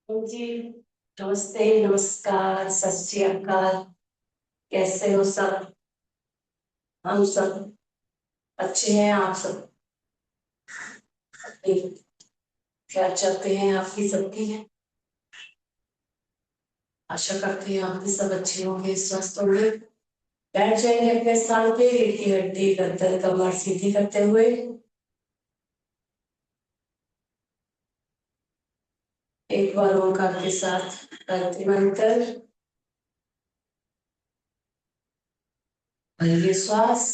जी। नमस्ते, नमस्कार, सत श्री अकाल। कैसे हो सब? हम सब अच्छे हैं। आप सब क्या चाहते हैं? आपकी सबकी है। आशा करते हैं आप भी सब अच्छे होंगे, स्वस्थ होंगे। बैठ जाएंगे अपने स्थान पे, रीढ़ की हड्डी, गर्दन, कमर सीधी करते हुए। एक बार ओंकार के साथ गायत्री मंत्र भरिए श्वास।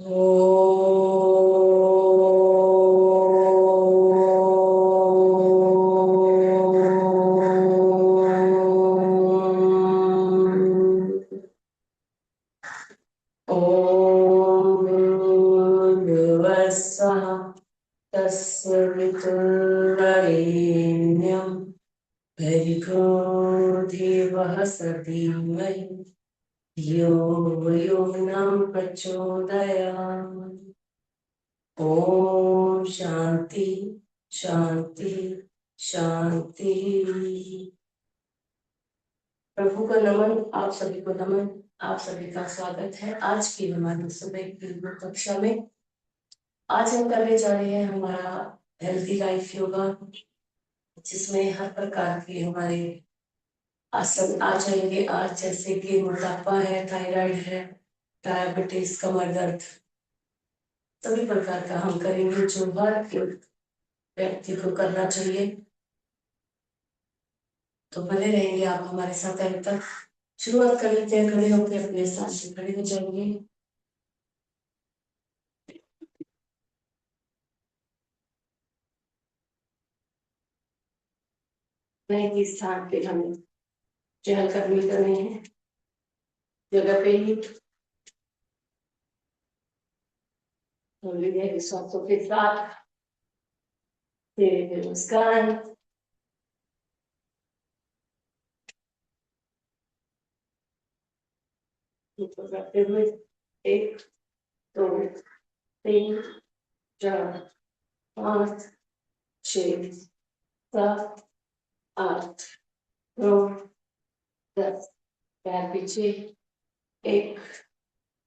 ओम भूर्भुवस्सुः तस्य वितुर्वरेण्यं भर्गो देवस्य धीमहि धियो यो न प्रचोदयात्। ओम शांति शांति शांति। प्रभु को नमन, आप सभी को नमन। आप सभी का स्वागत है आज की हमारी सुबह की योग कक्षा में। आज हम करने जा रहे हैं हमारा हेल्थी लाइफ योगा, जिसमें हर प्रकार के हमारे आसन आ जाएंगे। आज जैसे कि मोटापा है, थायराइड है, डायबिटीज, कमर दर्द, सभी प्रकार का हम करेंगे जो हर एक व्यक्ति को करना चाहिए। तो बने रहेंगे आप हमारे साथ अंत तक। शुरुआत कर लेते हैं। खड़े होकर अपने स्थान से खड़े हो जाएंगे। नए के स्थान पे हमें चहलकदमी करनी है, जगह पे ही थोड़ी सांसों के साथ फिर मुस्कान। करते हुए एक, दो, तीन, चार, पाँच, छः, सात, आठ, नौ, 10। पैर पीछे। एक,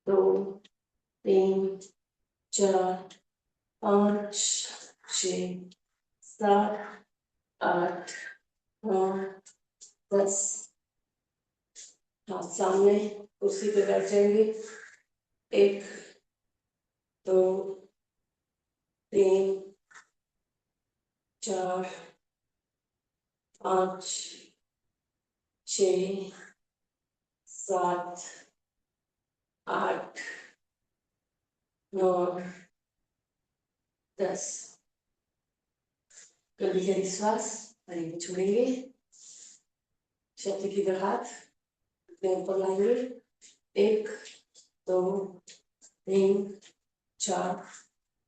दो, तीन, चार, पाँच, छः, सात, आठ, नौ, 10। हाथ सामने कुर्सी पे बैठ जाएंगे। एक, दो, तीन, चार, पाँच, छ, 7, 8, 9, 10। गहरी गहरी श्वास भरेंगे, छोड़ेंगे। छाती की तरफ हाथ अपने ऊपर लाएंगे। एक, दो, तीन, चार,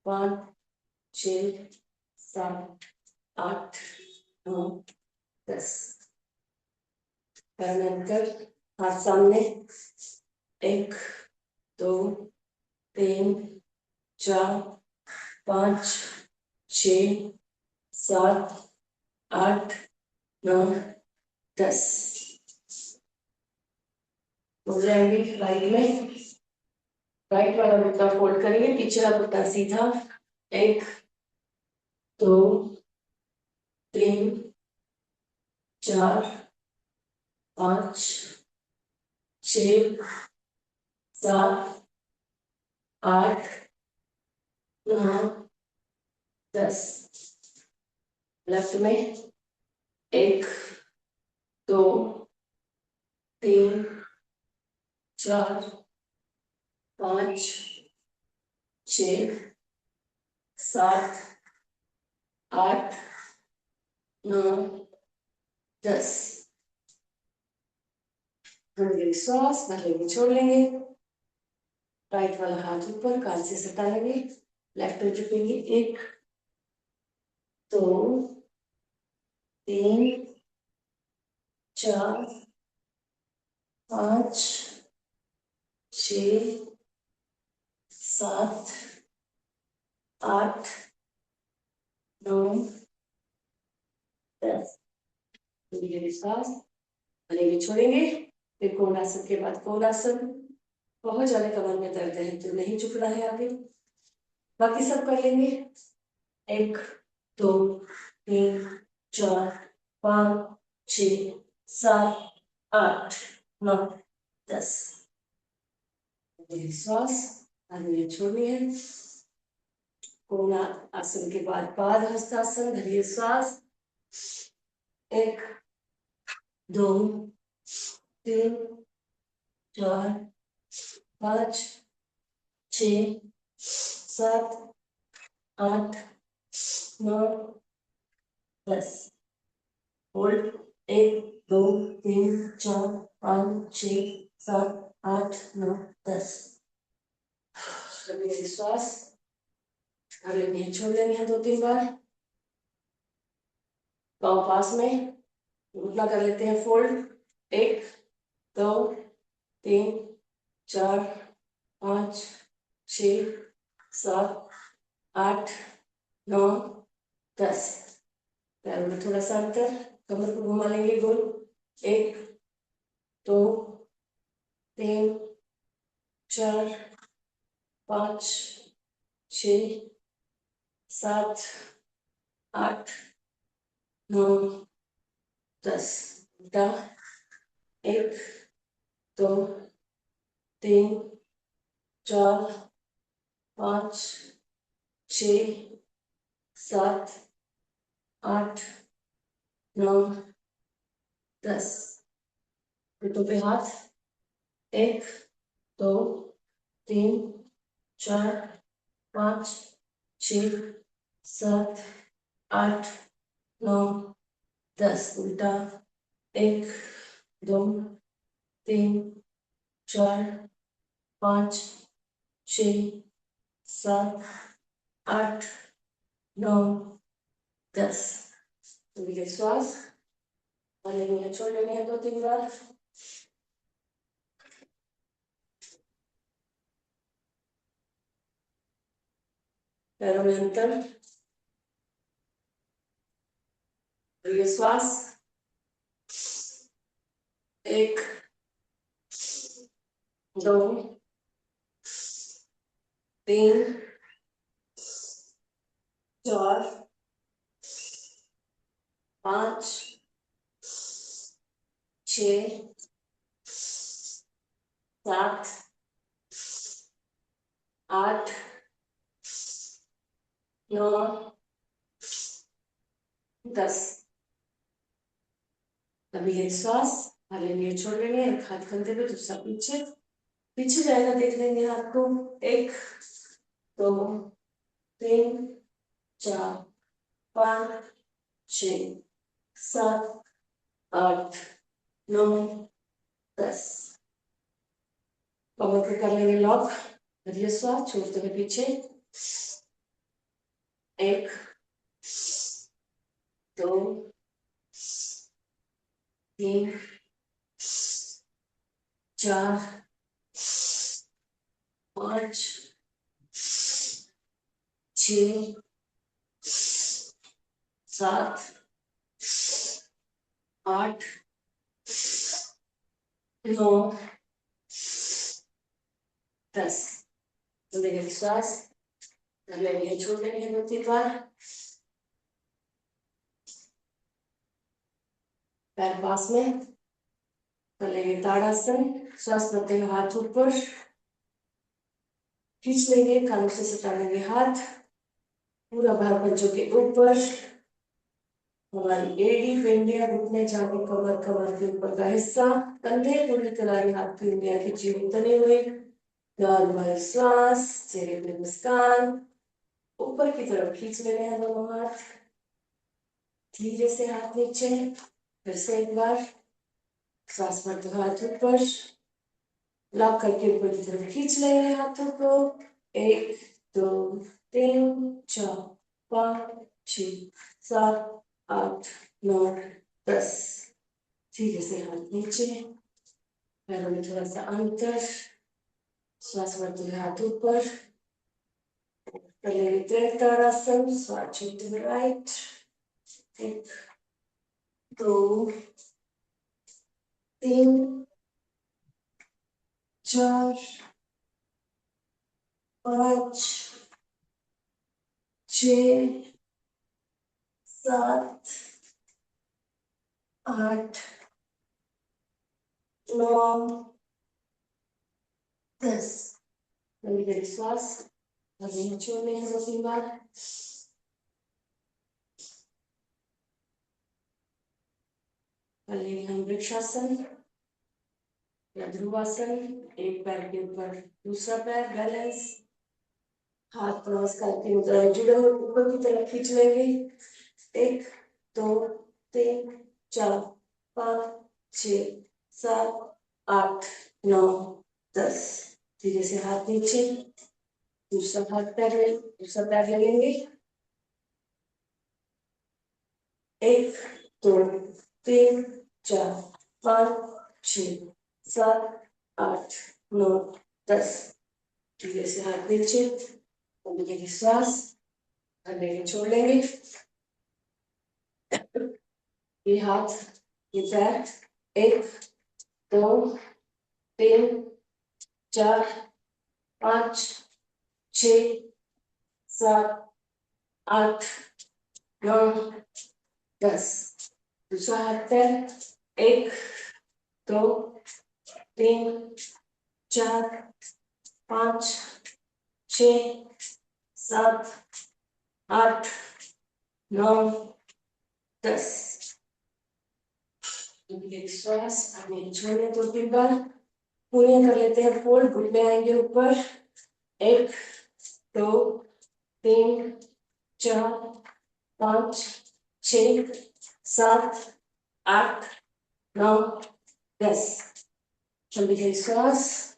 पाँच, छ, 7, 8, 9, 10। कर हाथ सामने। एक, दो, तीन, चार, पाँच, छ, 7, 8, 9, 10। हो जाएंगे राइट में। राइट वाला घुटना फोल्ड करेंगे, पिछला घुटना सीधा। एक, दो, तीन, चार, पाँच, छ, 7, 8, 9, 10। लेफ्ट में। एक, दो, तीन, चार, पाँच, छ, 7, 8, 9, 10। श्वास भर छोड़ लेंगे। राइट वाला हाथ ऊपर, कान से सटा लेंगे। लेफ्ट में झुकेंगे। एक, दो, तीन, चार, पाँच, छ, 7, 8, 9 10। धीरे सांस भलेंगे, छोड़ेंगे। फिर कोणासन के बाद कोणासन। बहुत ज्यादा कमर में दर्द है तो नहीं झुकना है आगे, बाकी सब कर लेंगे। 1 2 3 4 5 6 7 8 9 10। श्वास आगे छोड़नी है। कोना आसन के बाद पाद हस्तासन, धीरे श्वास। 1 2 3 4 5 6 7 8 9 10। होल्ड। 1 2 3 4 5 6 7 8 9 10। श्वास कर लेंगे, छोड़ लेंगे 2-3 बार। पाँव पास में, घुटना कर लेते हैं फोल्ड। 1 2 3 4 5 6 7 8 9 10। पैरों में थोड़ा सा अंतर, कमर को घुमा लेंगे गोल। 1 2 3 4 5 6 7 8 9 10। उल्टा। 1 2 3 4 5 6 7 8 9 10। घुटनों पे हाथ। 1 2 3 4 5 6 7 8 9 10। उल्टा। 1 2 3 4 5 6 7 8 9 10। श्वास भलेंगे, छोड़ लेंगे 2-3 बार। पैरों में अंतर, श्वास। 1 2 3 4 5 6 7 8 9 10। अभी ये श्वास भलेंगे, छोड़ लेंगे। एक हाथ कंधे पे, दूसरा पीछे। पीछे जाएगा, देख लेंगे हाथ को। 1 2 3 4 5 6 7 8 9 10। कमर को कर लेंगे लॉक। धीरे श्वास छोड़ते हुए पीछे। 1 2 3 4 5 6 7 8 9 10। लेंगे श्वास, लेंगे, छोड़ लेंगे 2-3 बार। पैर पास में कर लेंगे ताड़ासन। श्वास करते हुए हाथ ऊपर खींच लेंगे, कानों से सटा लेंगे हाथ। पूरा भार पंजों के ऊपर। हमारी एडी पिंडिया, घुटने जाके कमर, कमर के ऊपर का हिस्सा। कंधे पूरी तरह हाथ की उंगलियां खींची हुई तने हुए। नॉर्मल श्वास, चेहरे पे मुस्कान। ऊपर की तरफ खींच ले रहे हैं दोनों हाथ। धीरे से हाथ नीचे। फिर से एक बार श्वास भरते हुए हाथ ऊपर, लॉक करके ऊपर की तरफ खींच ले रहे हैं हाथों को। 1 2 3 4 5 6 7 8 9 10। धीरे से हाथ नीचे, पैरों में थोड़ा सा अंतर। श्वास भरते हुए हाथ ऊपर, trikonasana, switching to the right. 1, 2, 3, 4, 5, 6, 7, 8, 9, 10. लंबी श्वास अभी छोड़ने हैं 2-3 बार। पहले हम वृक्षासन या ध्रुवासन, एक पैर के ऊपर दूसरा पैर बैलेंस, हाथ नमस्कार की मुद्रा में जुड़े हुए ऊपर की तरफ खींच लेंगे। 1, 2, 3, 4, 5, 6, 7, 8, 9, 10। धीरे से हाथ नीचे, दूसरा पैर लगेंगे। 1, 2, 3, 4, 5, 6, 7, 8, 9, 10। धीरे से हाथ नीचे, लंबी श्वास अंदर छोड़ लेंगे। ये हाथ, ये पैर, 1, 2, 3, 4, 5, 6, 7, 8, 9, 10। दूसरा हाथ पैर, 1, 2, 3, 4, 5, 6, 7, 8, 9, 10। श्वास छोड़ने 2-3 बार पूरे कर लेते हैं। फोल्ड, घुटने आएंगे ऊपर। 1, 2, 3, 4, 5, 6, 7, 8, 9, 10। लंबी श्वास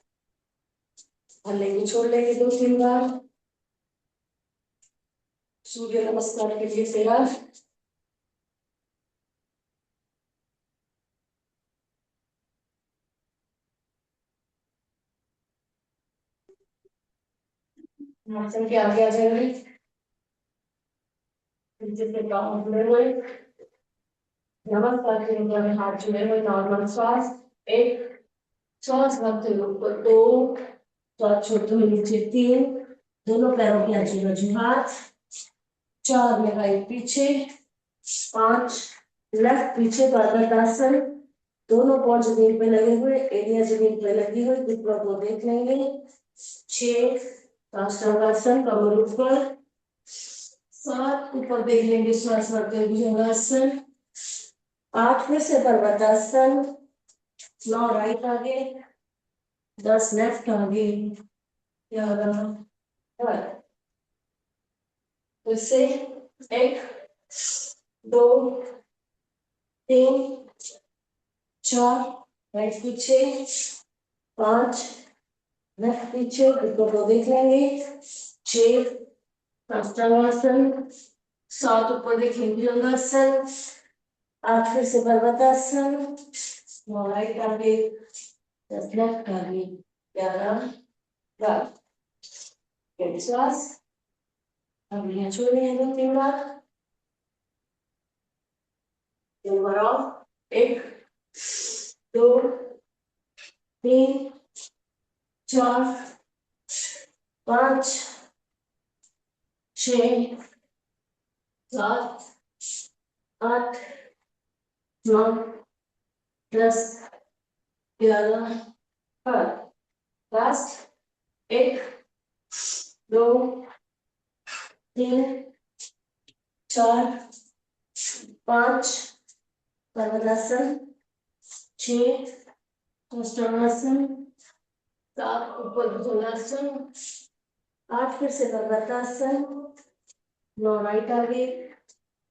लेंगे, छोड़ लेंगे 2-3 बार। सूर्य नमस्कार के लिए तैयार। आसन के आगे आ जाएंगे, जिससे पाँव जुड़े हुए, नमस्कार के मुद्रा में हाथ जुड़े हुए, नॉर्मल श्वास। 1, श्वास भरते हुए ऊपर 2, श्वास छोड़ते हुए नीचे 3, दोनों पैरों की आंचल में हाथ। 4 में राइट पीछे, 5 लेफ्ट पीछे पर्वतासन, दोनों पॉल जमीन पे लगे हुए, एरिया जमीन पे लगी हुई, घुटनों को देख लेंगे। 6 साष्टांगासन, कमर ऊपर। 7 ऊपर देख लेंगे, श्वास भरते हुए भुजंगासन। 8 फिर से पर्वतासन। 9 राइट आगे, 10 लेफ्ट आगे, 11 फिर से 1, 2, 3, 4 राइट पीछे, 5 लेफ्ट पीछे, घुटनों को देख लेंगे। 6 साष्टांगासन। 7 ऊपर देखेंगे भुजंगासन। 8 फिर से पर्वतासन। 9 राइट आगे, 10 लेफ्ट आगे, 11 श्वास अब यहाँ छोड़ने हैं 2-3 बार। 2 बार ऑफ। 1, 2, 3, 4, 5, 6, 7, 8, 9, 10, 11 लास्ट। 1, 2, 3, 4, 5 पर्वतासन। 6 साष्टांगासन। 7 ऊपर भुजंगासन। 8 फिर से पर्वतासन। 9 राइट आगे,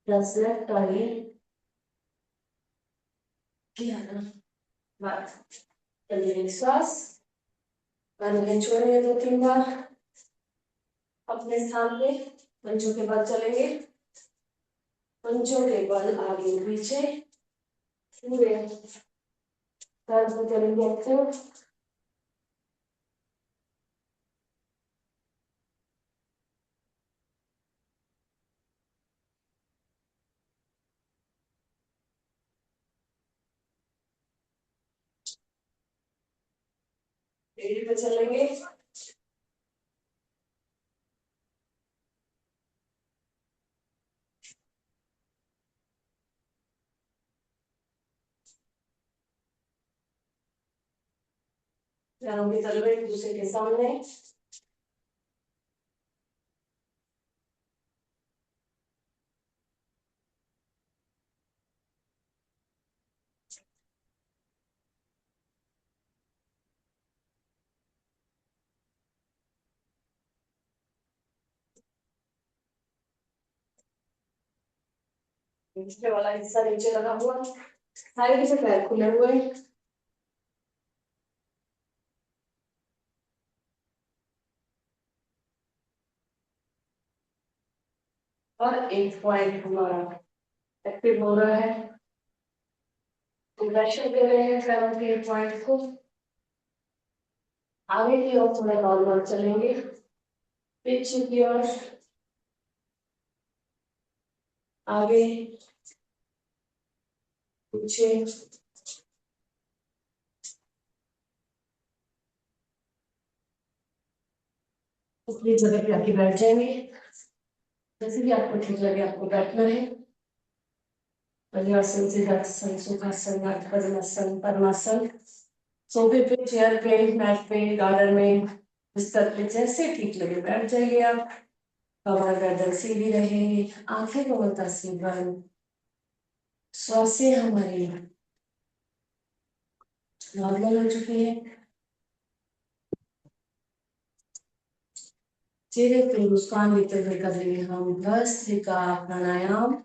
10 लेफ्ट आगे, 11 श्वास छोड़ेंगे 2-3 बार। अपने स्थान पे पंचों के बल चलेंगे, पंचों के बल आगे पीछे पूरे पैर को चलेंगे एक्टिव। एडी पे चलेंगे। पैरों की तलवे एक दूसरे के सामने। पिछले वाला हिस्सा नीचे लगा हुआ, साइड से पैर खुले हुए। और एक पॉइंट हमारा एक्टिव हो रहा है। प्रेशर दे रहे हैं पैरों के पॉइंट को। आगे की ओर थोड़ा नॉर्मल चलेंगे, पीछे की ओर, आगे पीछे। अपनी जगह पे आके बैठ जाएंगे, जैसे भी आपको ठीक लगे आपको बैठना है। वज्रासन, सिद्धासन, सुखासन, पद्मासन, पद्मासन। सोफे पे, चेयर पे, मैट पे, गार्डन में, बिस्तर पे, जैसे ठीक लगे बैठ जाइए आप। कमर गर्दन सीधी रहे, आंखें कोमलता से बंद। श्वासें हमारी नॉर्मल हो चुकी है। चेहरे पे मुस्कान देते हुए करेंगे हम भस्त्रिका प्राणायाम।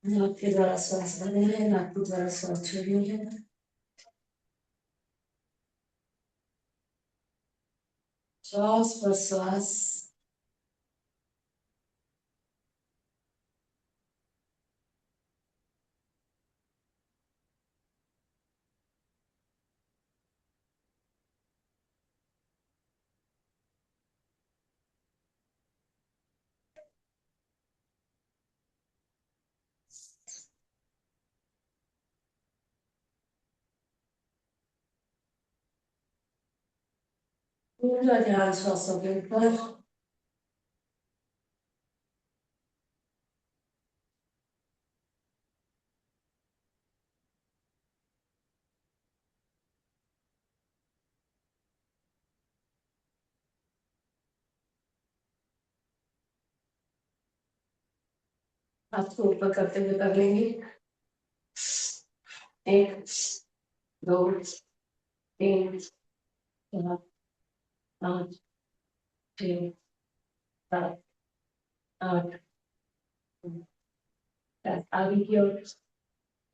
नाक के द्वारा श्वास भरना है, नाक के द्वारा श्वास छोड़नी है। श्वास प्रश्वास। पूरा ध्यान श्वासों के ऊपर। हाथ को ऊपर करते हुए कर लेंगे। एक, दो, तीन, चार, पाँच, छः, सात, आठ, नौ, दस। आगे की ओर।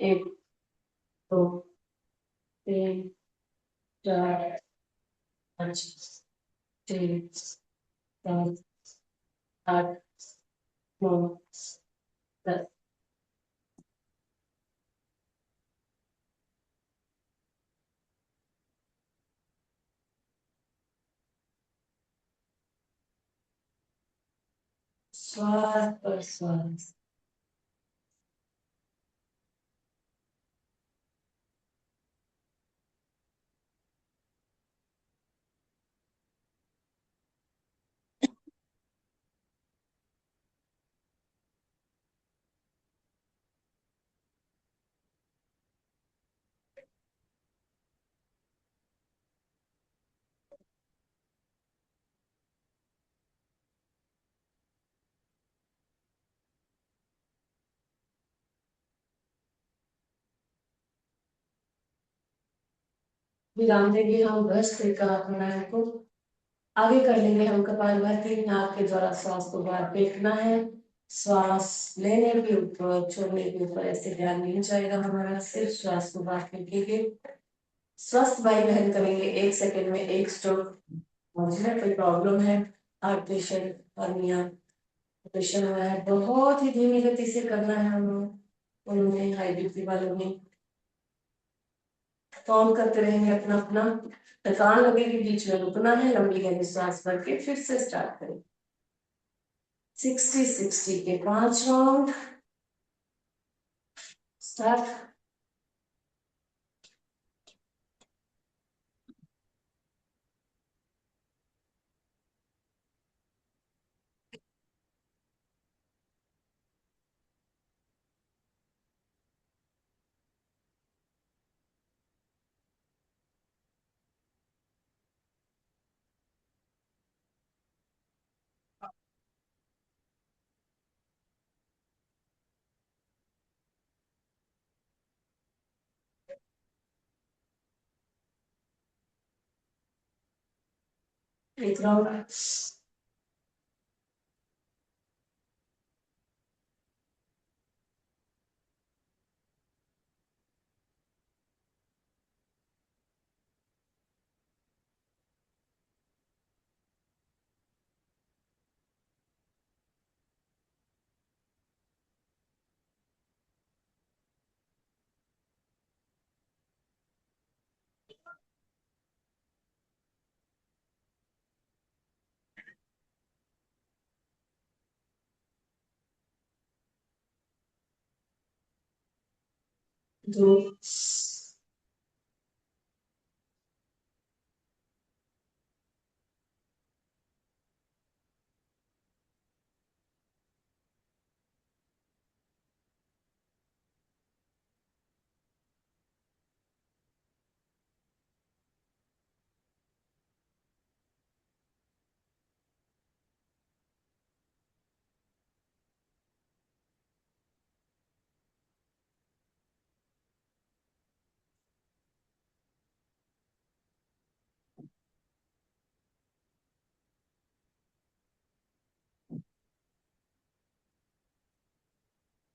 एक, दो, तीन, चार, पाँच, छः, सात, आठ, नौ, दस। श्वास प्रश्वास। विराम देंगे हम भस्त्रिका प्राणायाम को। आगे कर लेंगे हम कपालभाति। नाक के द्वारा श्वास को बाहर फेंकना है। श्वास लेने के ऊपर, छोड़ने के ऊपर ऐसे ध्यान नहीं जाएगा हमारा, सिर्फ श्वास को बाहर फेंकेंगे। स्वस्थ भाई बहन करेंगे 1 सेकंड में 1 स्ट्रोक। मुझे कोई प्रॉब्लम है, हार्ट पेशेंट, हर्निया ऑपरेशन हुआ है, बहुत ही धीमी गति से करना है हम लोग। उन्होंने हाई बीपी वालों ने काउंट करते रहेंगे अपना अपना। थकान लगेगी बीच में रुकना है, लंबी गहरी सांस भर के फिर से स्टार्ट करें। 60-60 के 5 राउंड। स्टार्ट। एक राउंड। 2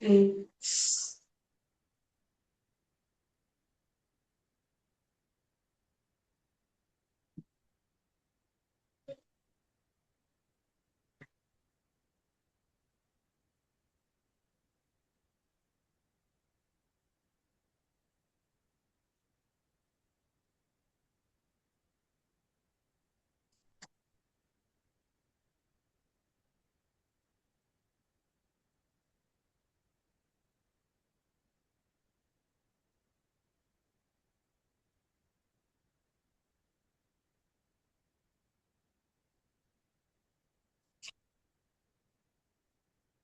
3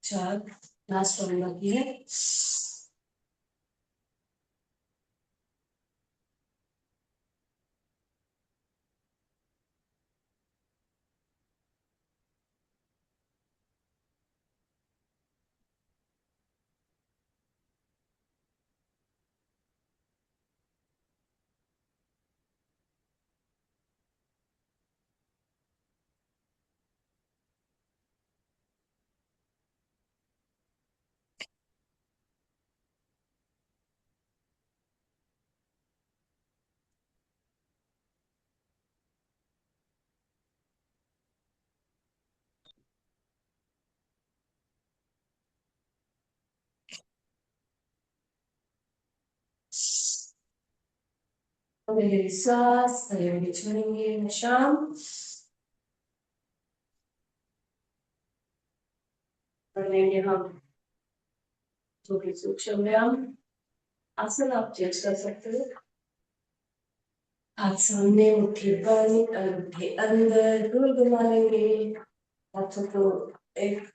4 लास्ट राउंड बाकी है। मेरी सांस मेरी छोड़ेंगे निशान। पढ़ेंगे हम थोड़ी सूक्ष्म व्यायाम। आसन आप चेंज कर सकते हो। हाथ सामने, मुट्ठी बंद, अंगूठे अंदर, गोल घुमा लेंगे हाथों को। 1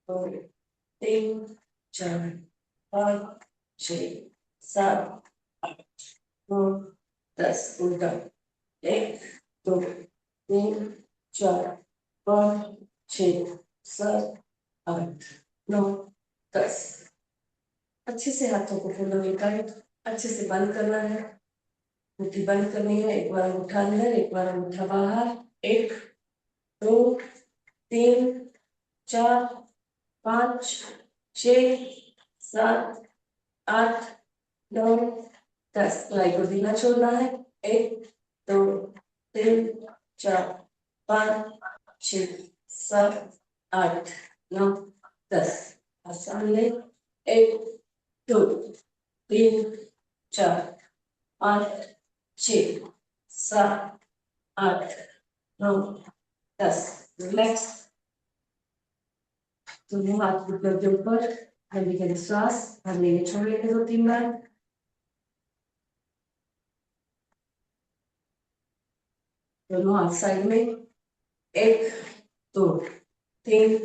2 3 4 5 6 7 8 9 10 उल्टा। 1 2 3 4 5 6 7 8 9 10। अच्छे से हाथों को फूलों में टाइट अच्छे से बंद करना है। मुट्ठी बंद करनी है। एक बार अंगूठा अंदर, एक बार अंगूठा बाहर। 1 2 3 4 5 6 7 8 9 10। कलाई को ढीला छोड़ना है। 1 2 3 4 5 6 7 8 9 10। सामने। 1 2 3 4 5 6 7 8 9 10। रिलैक्स। दोनों हाथ घुटनों के ऊपर। लंबी के श्वास भर लेंगे, छोड़ लेंगे 2-3 बार। दोनों हाथ साइड में। 1 2 3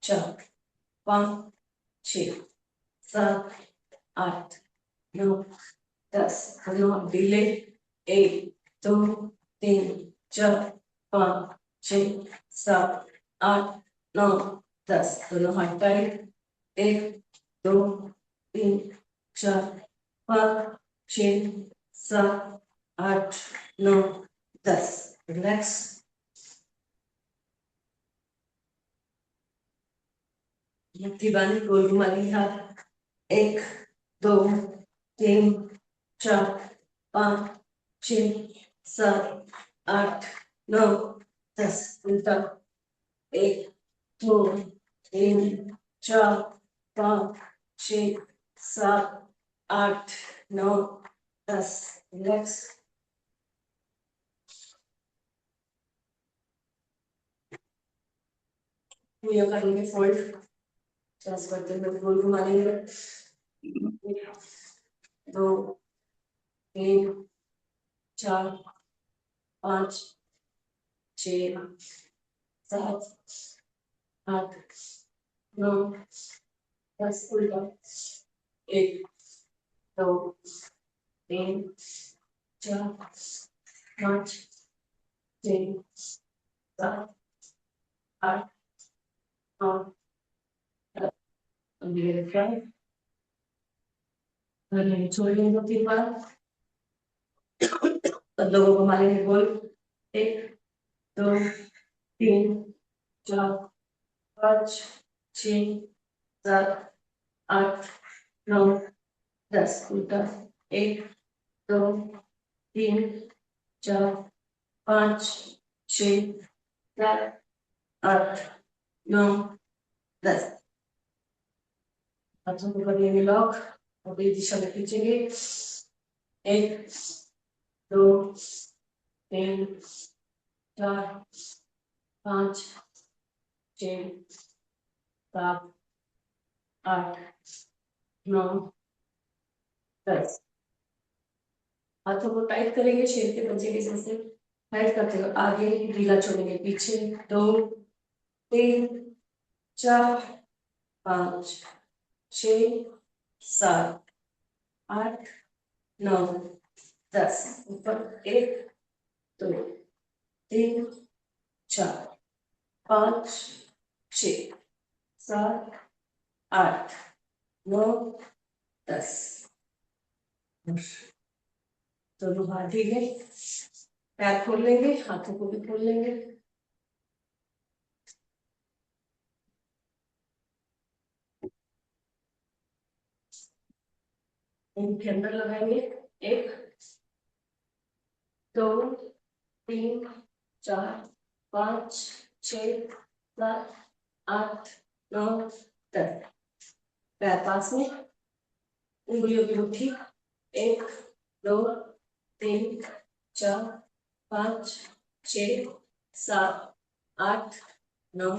4 5 6 7 8 9 10। दोनों हाथ ढीले। 1 2 3 4 5 6 7 8 9 10। दोनों हाथ टाइट। 1 2 3 4 5 6 7 8 9 10। रिलैक्स। मुट्ठी बांधी, गोल घुमाएंगे हाथ। 1 2 3 4 5 6 7 8 9 10। उल्टा। 1 2 3 4 5 6 7 8 9 10। रिलैक्स। भुइयां करेंगे फोल्ड। चेस्ट करते हुए गोल घुमा लेंगे। 1 2 3 4 5 6 7 8 9 10। उल्टा। 1 2 3 4 5 6 7 8 9 10। छोड़ लेंगे 2-3 बार। लोगों को मारेंगे गोल। 1 2 3 4 5 6 7 8 9 10। उल्टा। 1 2 3 4 5 6 7 8 9 10। हाथों को कर लेंगे लॉक। और इस दिशा में खींचेंगे। 1 2 3 4 5 6 7 8 9 10। हाथों को टाइट करेंगे शेर के पंजे के जैसे। टाइट करते हुए आगे ढीला छोड़ेंगे पीछे। 2 3 4 5 6 7 8 9 10। ऊपर। 1 2 3 4 5 6 7 8 9 10। दोनों हाथ ढीले। पैर खोल लेंगे, हाथों को भी खोल लेंगे। इनके अंदर लगाएंगे। 1 2 3 4 5 6 7 8 9 10। पैर पास में, उंगलियों की मुट्ठी। 1 2 3 4 5 6 7 8 9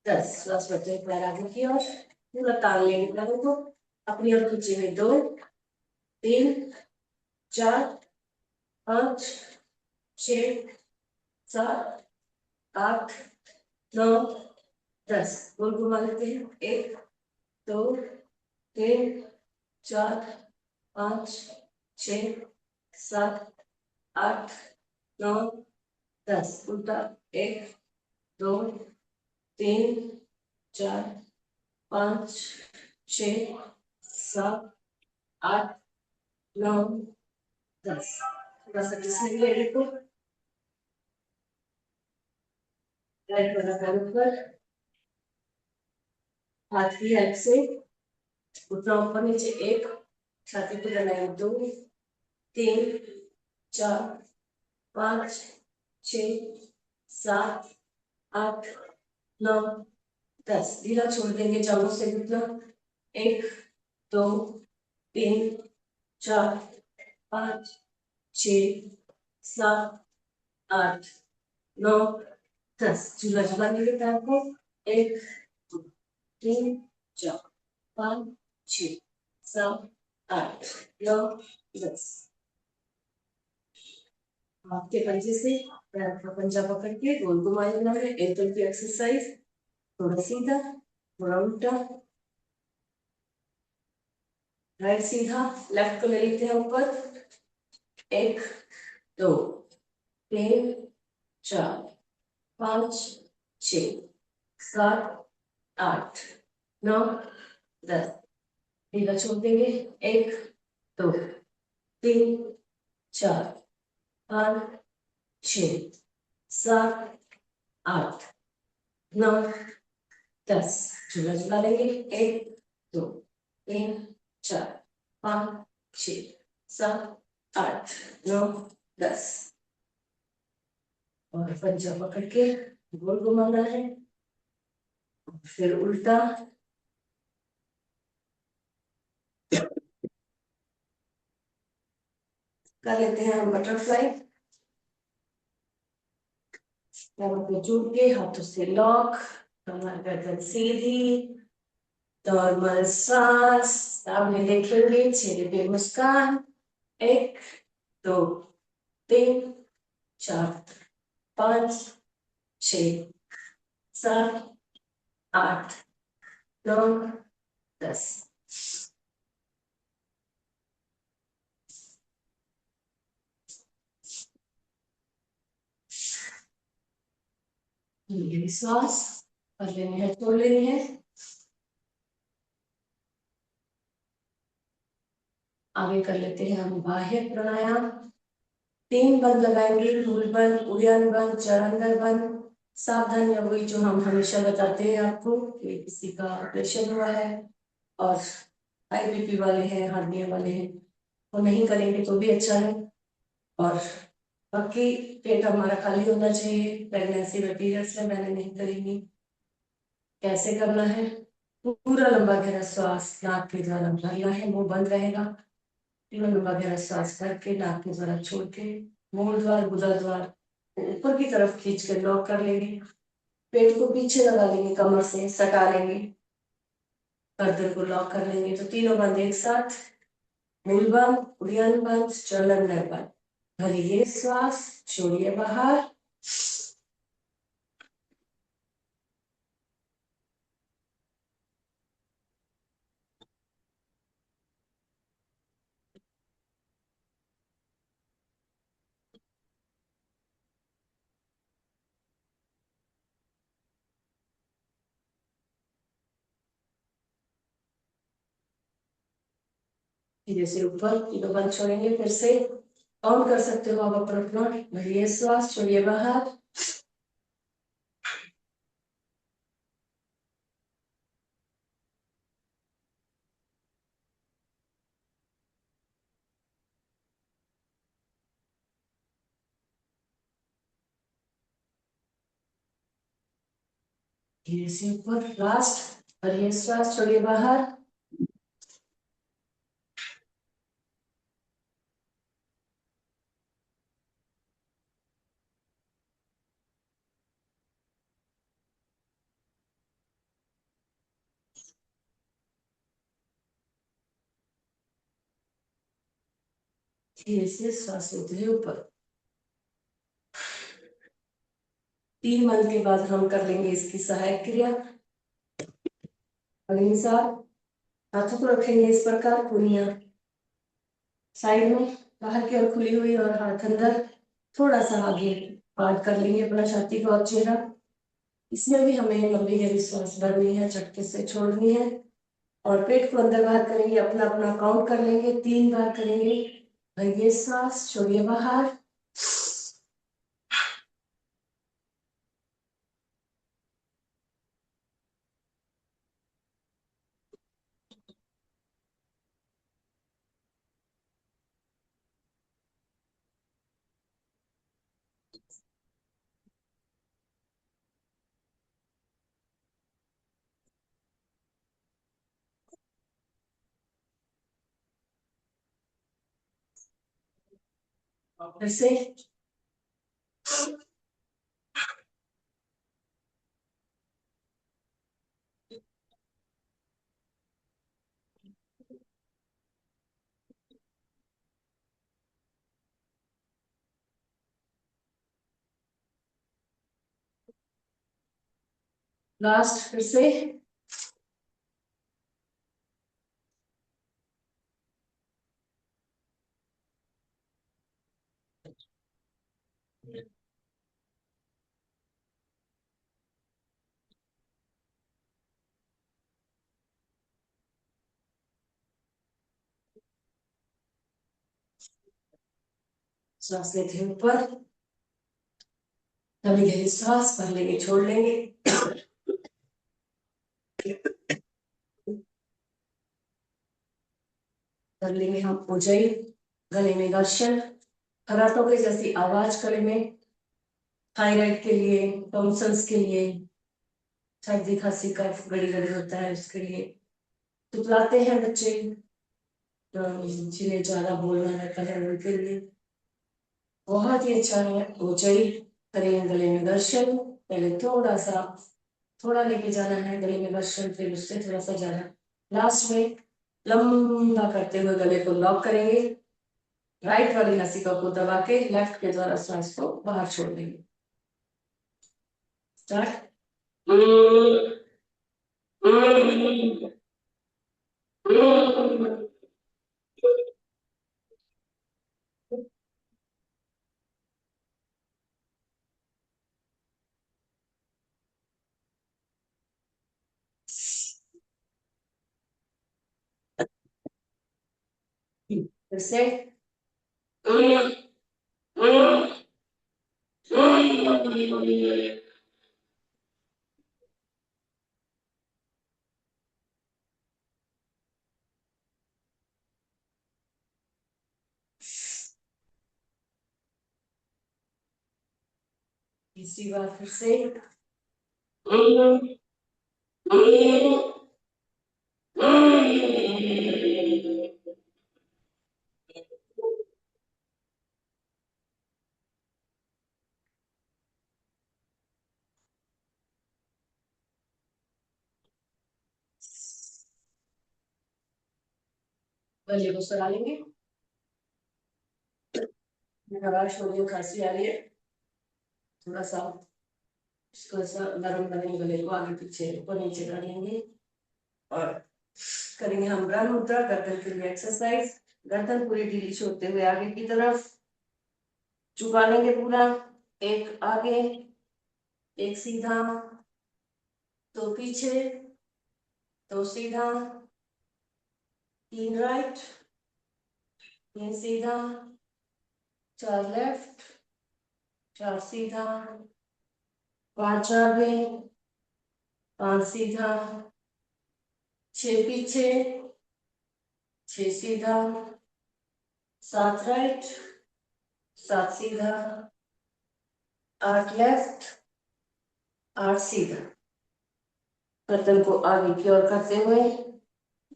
10। श्वास भरते हुए पैर आगे की ओर पूरा तान लेंगे पैरों को। अपनी ओर खींचेंगे। 2 3 4 5 6 7 8 9 10। गोल घुमा लेते हैं। 1 2 3 4 5 6 7 8 9 10। उल्टा। 1 2 3 4 5 6 7 8 9 10। थोड़ा सा जिसमें लेने को राइट वाला पैर ऊपर। हाथ की हेल्प से घुटना ऊपर नीचे। 1 छाती पे बनाए। 2 3 4 5 6 7 8 9 10। ढीला छोड़ देंगे जांघों से घुटना। 1 2 3 4 5 6 7 8 9 10। झूला झूला लेंगे पैर को। 1 2 3 4 5 6 7 8 9 10। आपके पंजे से पैर का पंजा पकड़ के गोल घुमाएंगे हमें एंकल की एक्सरसाइज। थोड़ा सीधा, थोड़ा उल्टा, राइट सीधा, लेफ्ट को ले लेते हैं ऊपर। 1 2 3 4 5 6 7 8 9 10। सीधा छोड़ देंगे। 1 2 3 4 5 6 7 8 9 10। झूला झूला लेंगे। 1 2 3 4 5 6 7 8 9 10। और पंजा पकड़ के गोल घुमाना है, फिर उल्टा। कर लेते हैं हम बटरफ्लाई। पैरों पे जुड़ के हाथों से लॉक, कमर गर्दन सीधी, नॉर्मल सांस, सामने देखेंगे, चेहरे पे मुस्कान। 1 2 3 4 5 6 7 8 9 10। श्वास कर लेनी है, छोड़ लेनी है। आगे कर लेते हैं हम बाह्य प्राणायाम। 3 बंद लगाएंगे, मूल बंद, उड़ान बंद, चरणगर बंद। सावधान या वही जो हम हमेशा बताते हैं आपको कि किसी का ऑपरेशन हुआ है और हाई बीपी वाले हैं, हार्निया वाले हैं, वो नहीं करेंगे तो भी अच्छा है। और बाकी पेट हमारा खाली होना चाहिए। प्रेगनेंसी में पीरियड्स में मैंने नहीं करेंगी। कैसे करना है? पूरा लंबा गहरा श्वास नाक के द्वारा भरना है, मुंह बंद रहेगा। पूरा लंबा गहरा श्वास करके नाक के द्वारा छोड़ के मूल द्वार, गुदा द्वार ऊपर की तरफ खींच कर लॉक कर लेंगे। पेट को पीछे लगा लेंगे, कमर से सटा लेंगे, गर्दन को लॉक कर लेंगे। तो तीनों बंद एक साथ, मूल बंद, उड़ियान बंद, चरणगर बंद। भरिए श्वास, छोड़िए बाहर। धीरे से ऊपर, तीनों बंद छोड़ेंगे। फिर से काउंट कर सकते हो आप अपना अपना। भरिए श्वास, छोड़िए बाहर। धीरे से ऊपर, लास्ट। भरिए श्वास, छोड़िए बाहर। धीरे से श्वास लेते हुए ऊपर। 3 मंथ के बाद हम कर लेंगे इसकी सहायक क्रिया। अगली साल हाथों को रखेंगे इस प्रकार, कुनिया साइड में बाहर की ओर खुली हुई और हाथ अंदर। थोड़ा सा आगे पार्ट कर लेंगे अपना छाती का और चेहरा। इसमें भी हमें लंबी गहरी सांस भरनी है, झटके से छोड़नी है। और पेट को अंदर बाहर करेंगे, अपना अपना काउंट कर लेंगे, 3 बार करेंगे। भरिए सांस, छोड़िए बाहर। फिर से लास्ट फिर से। सांस लेते हैं ऊपर, कभी गहरी सांस भर लेंगे, छोड़ लेंगे। कर लेंगे हम ऊंचाई, गले में घर्षण, खराटों की जैसी आवाज गले में, थायराइड के लिए, टॉन्सिल्स के लिए, सर्दी खांसी का गड़ी गड़ी होता है उसके लिए तुतलाते हैं बच्चे, जिन्हें ज्यादा बोलना रहता है उनके लिए बहुत ही अच्छा है। ऊंचाई करेंगे, गले में घर्षण, पहले थोड़ा लेके जाना है गले में घर्षण, फिर उससे थोड़ा सा जाना, लास्ट में लंबा करते हुए गले को लॉक करेंगे, राइट वाली नासिका को दबा के लेफ्ट के द्वारा सांस को बाहर छोड़ देंगे। स्टार्ट। फिर से तीसरी बार फिर से गले को सरा लेंगे। आवाज हो रही है, खांसी आ रही है, थोड़ा सा इसको ऐसा नरम करेंगे, गले को आगे पीछे ऊपर नीचे कर लेंगे और करेंगे हम ब्रह्म मुद्रा, गर्दन के लिए एक्सरसाइज। गर्दन पूरी ढीली छोड़ते हुए आगे की तरफ झुका लेंगे पूरा, एक आगे, एक सीधा, दो पीछे, दो सीधा, तीन राइट, तीन सीधा, चार लेफ्ट, चार सीधा, पांच आगे, पांच सीधा, छह पीछे, छह सीधा, सात राइट, सात सीधा, आठ लेफ्ट, आठ सीधा। गर्दन को आगे की ओर करते हुए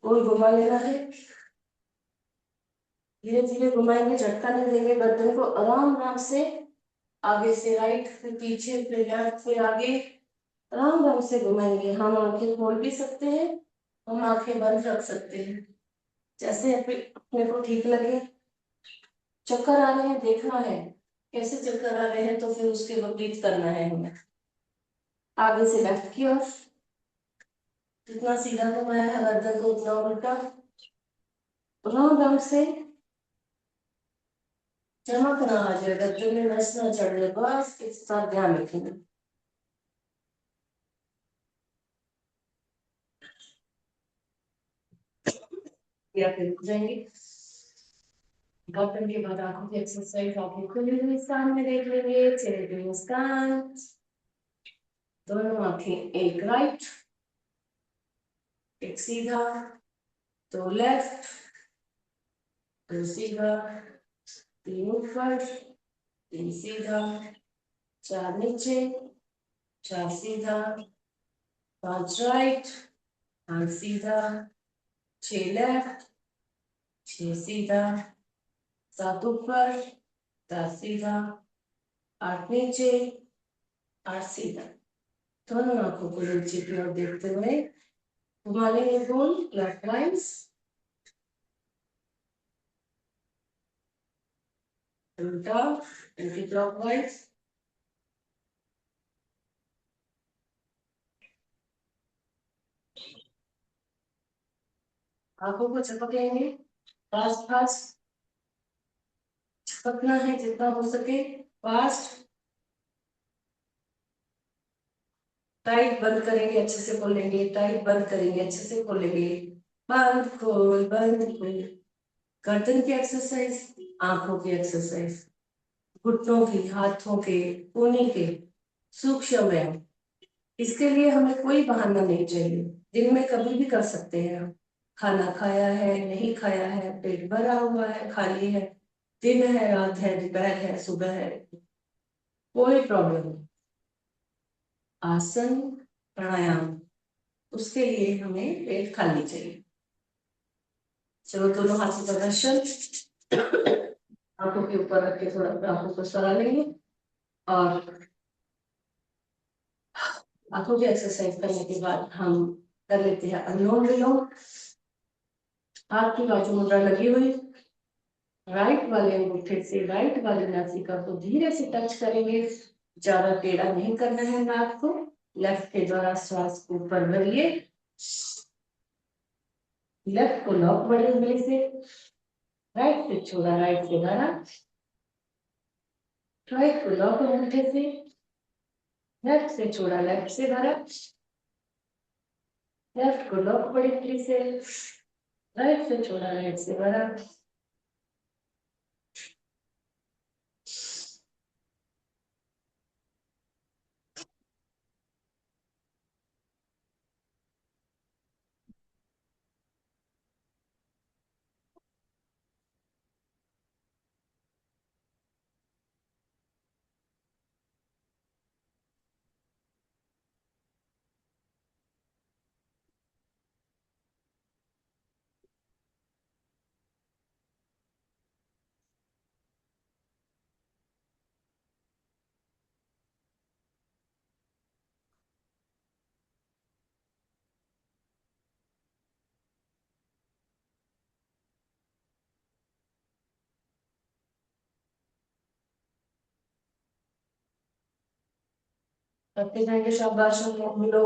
गोल घुमा लेना है, धीरे धीरे घुमाएंगे, झटका नहीं देंगे, गर्दन को आराम आराम से आगे से राइट, फिर पीछे, फिर लेफ्ट, फिर आगे आराम आराम से घुमाएंगे। हम आंखें खोल भी सकते हैं, हम आंखें बंद रख सकते हैं, जैसे अपने को ठीक लगे। चक्कर आ रहे हैं, देखना है कैसे चक्कर आ रहे हैं, तो फिर उसके विपरीत करना है हमें। आगे से लेफ्ट की ओर, जितना सीधा घुमाया है गर्दन को उतना उल्टा, आराम आराम से, चमक ना आ जाए, गर्दन में नस ना चढ़ जाए, बस इस पर ध्यान रखेंगे। या फिर रुक जाएंगे। गर्दन के बाद आंखों की एक्सरसाइज, आंखें खुली हुई सामने देख लेंगे, चेहरे पे मुस्कान, दोनों आंखें, एक राइट, एक सीधा, दो लेफ्ट, दो सीधा, तीन ऊपर, तीन सीधा, चार नीचे, चार सीधा, पांच राइट, पांच सीधा, छह लेफ्ट, छह सीधा, सात ऊपर, सात सीधा, आठ नीचे, आठ सीधा। दोनों आंखों को नीचे की ओर देखते हुए घुमा लेंगे गोल क्लॉकवाइज, उल्टा एंटी क्लॉकवाइज, आंखों को झपक लेंगे, फास्ट फास्ट झपकना है जितना हो सके, फास्ट। टाइट बंद करेंगे, अच्छे से खोलेंगे, टाइट बंद करेंगे, अच्छे से खोलेंगे, बंद खोल बंद खोल। गर्दन की एक्सरसाइज, आंखों की एक्सरसाइज, घुटनों की, हाथों के, कोहनी के सूक्ष्म व्यायाम। इसके लिए हमें कोई बहाना नहीं चाहिए, दिन में कभी भी कर सकते हैं हम। खाना खाया है, नहीं खाया है, पेट भरा हुआ है, खाली है, दिन है, रात है, दोपहर है, सुबह है, कोई प्रॉब्लम नहीं। आसन, प्राणायाम, उसके लिए हमें पेट खाली चाहिए। चलो दोनों हाथों का दर्शन, आंखों के ऊपर रख के थोड़ा आंखों को सरा लेंगे और आंखों की एक्सरसाइज करने के बाद हम कर लेते हैं अनुलोम विलोम। हाथ की बाजू मुद्रा लगी हुई, राइट वाले अंगूठे से राइट वाली नासिका को धीरे से टच करेंगे, ज्यादा टेढ़ा नहीं करना है नाक को। लेफ्ट के द्वारा श्वास को ऊपर भरिए, लेफ्ट को लॉक बड़े हुए से, राइट से छोड़ा, राइट से भरा, राइट को लॉक अंगूठे से, लेफ्ट से छोड़ा, लेफ्ट से भरा, लेफ्ट को लॉक बड़ी उंगली से, राइट से छोड़ा, राइट से भरा। करते जाएंगे शाबाश, मिलो,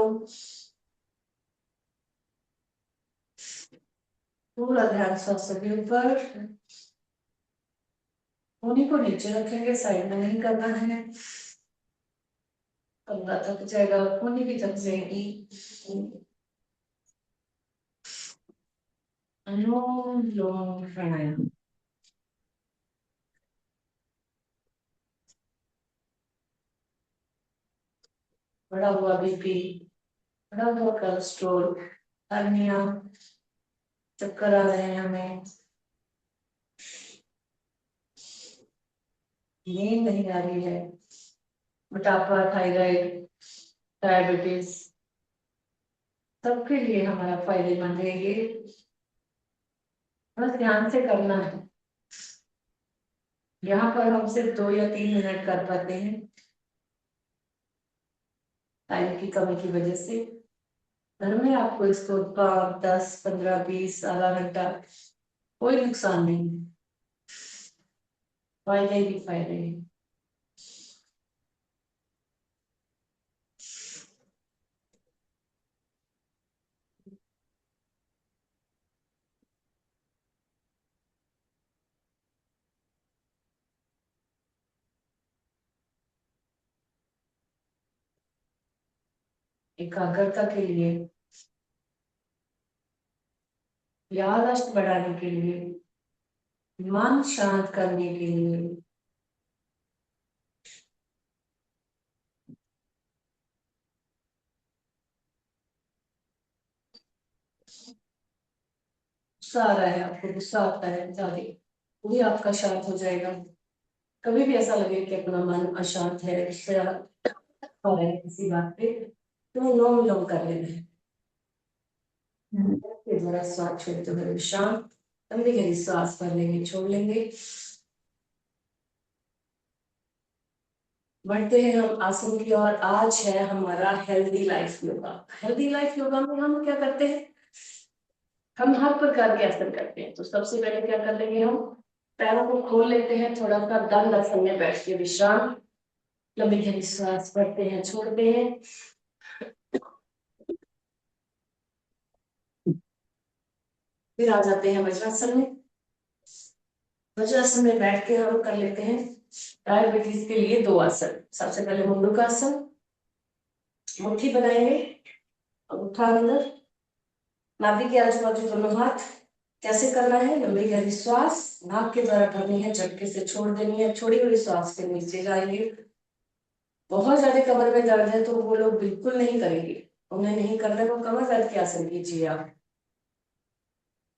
पूरा ध्यान सांस के ऊपर। उन्हीं को नीचे रखेंगे, साइड में नहीं करना है, कंधा थक जाएगा, उन्हीं भी थक जाएगी। अनुलोम विलोम प्राणायाम। बढ़ा हुआ बीपी, बढ़ा हुआ कोलेस्ट्रॉल, हर्निया, चक्कर आ रहे हैं हमें, नींद नहीं आ रही है, मोटापा, थायराइड, डायबिटीज, सबके लिए हमारा फायदेमंद है ये। बस ध्यान से करना है। यहाँ पर हम सिर्फ 2 या 3 मिनट कर पाते हैं, टाइम की कमी की वजह से। घर में आपको इसको 5, 10, 15, 20, आधा घंटा, कोई नुकसान नहीं है, फायदे ही फायदे हैं। एकाग्रता के लिए, याददाश्त बढ़ाने के लिए, मन शांत करने के लिए, गुस्सा आ रहा है आपको, गुस्सा आता है ज्यादा, वो भी आपका शांत हो जाएगा। कभी भी ऐसा लगे कि अपना मन अशांत है, गुस्सा हो रहा है किसी बात पे, तो अनुलोम विलोम कर लेना है। फिर जरा सांस छोड़ते हुए शांत, लंबी गहरी सांस भर लेंगे, छोड़ लेंगे। बढ़ते हैं हम आसन की ओर। आज है हमारा healthy life yoga. Healthy life yoga में हम क्या करते हैं, हम हर प्रकार के आसन करते हैं। तो सबसे पहले क्या कर लेंगे, हम पैरों को खोल लेते हैं, थोड़ा सा दंड आसन में बैठ के विश्राम, लंबी गहरी सांस भरते हैं, छोड़ते हैं। फिर आ जाते हैं वज्रासन में। वज्रासन में बैठ के हम कर लेते हैं डायबिटीज के लिए 2 आसन। सबसे पहले मुंडूकासन, मुट्ठी बनाएंगे, अंगूठा अंदर, नाभि के आजू बाजू दोनों हाथ। कैसे करना है? लंबी गहरी श्वास नाक के द्वारा भरनी है, झटके से छोड़ देनी है। छोड़ी हुई श्वास के नीचे जाएंगे। बहुत ज्यादा कमर में दर्द है तो वो लोग बिल्कुल नहीं करेंगे, उन्हें नहीं करना है, वो कमर दर्द के आसन कीजिए आप।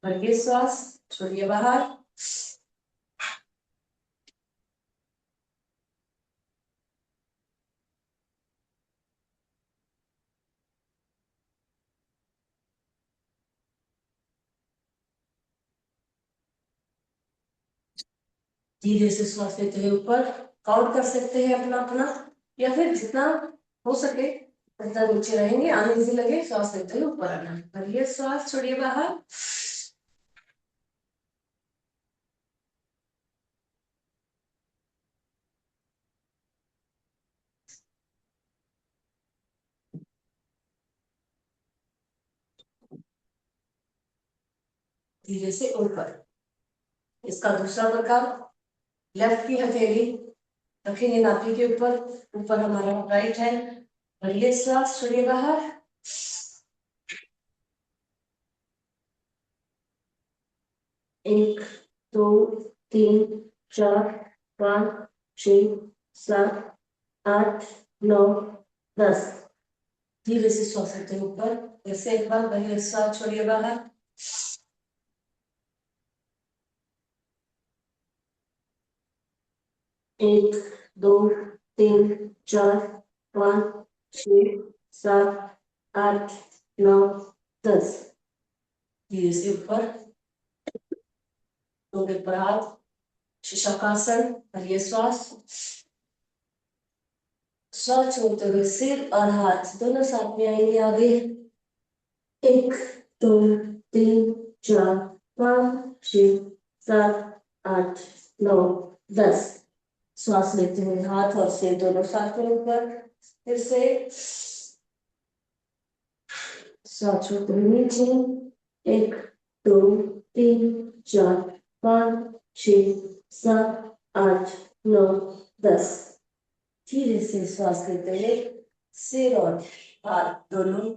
भरिए श्वास, छोड़िए बाहर। धीरे से श्वास लेते हुए ऊपर, काउंट कर सकते हैं अपना अपना, या फिर जितना हो सके उतना नीचे रहेंगे। आने से लगे श्वास लेते हुए ऊपर आना। भरिए श्वास, छोड़िए बाहर। धीरे से ऊपर। इसका दूसरा प्रकार, लेफ्ट की हथेली रखेंगे नाभि के ऊपर, ऊपर हमारा राइट हैंड। भरिए श्वास, छोड़िए बाहर। एक, दो, तीन, चार, पाँच, छ, सात, आठ, 9, 10। धीरे से श्वास लेते हैं ऊपर। फिर से एक बार भरिए श्वास, छोड़िए बाहर। एक, दो, तीन, चार, पाँच, छ, सात, आठ, 9, 10। धीरे से ऊपर, टोटे पर हाथ, शशाकासन। भरिए श्वास, श्वास छोड़ते हुए सिर और हाथ दोनों साथ में आएंगे आगे। एक, दो, तीन, चार, पाँच, छ, सात, आठ, 9, 10। श्वास लेते हुए हाथ और सिर दोनों साथ में ऊपर। फिर से श्वास छोड़ते हुए नीचे। एक, दो, तीन, चार, पाँच, छ, सात, आठ, 9, 10। धीरे से श्वास लेते हुए सिर और हाथ दोनों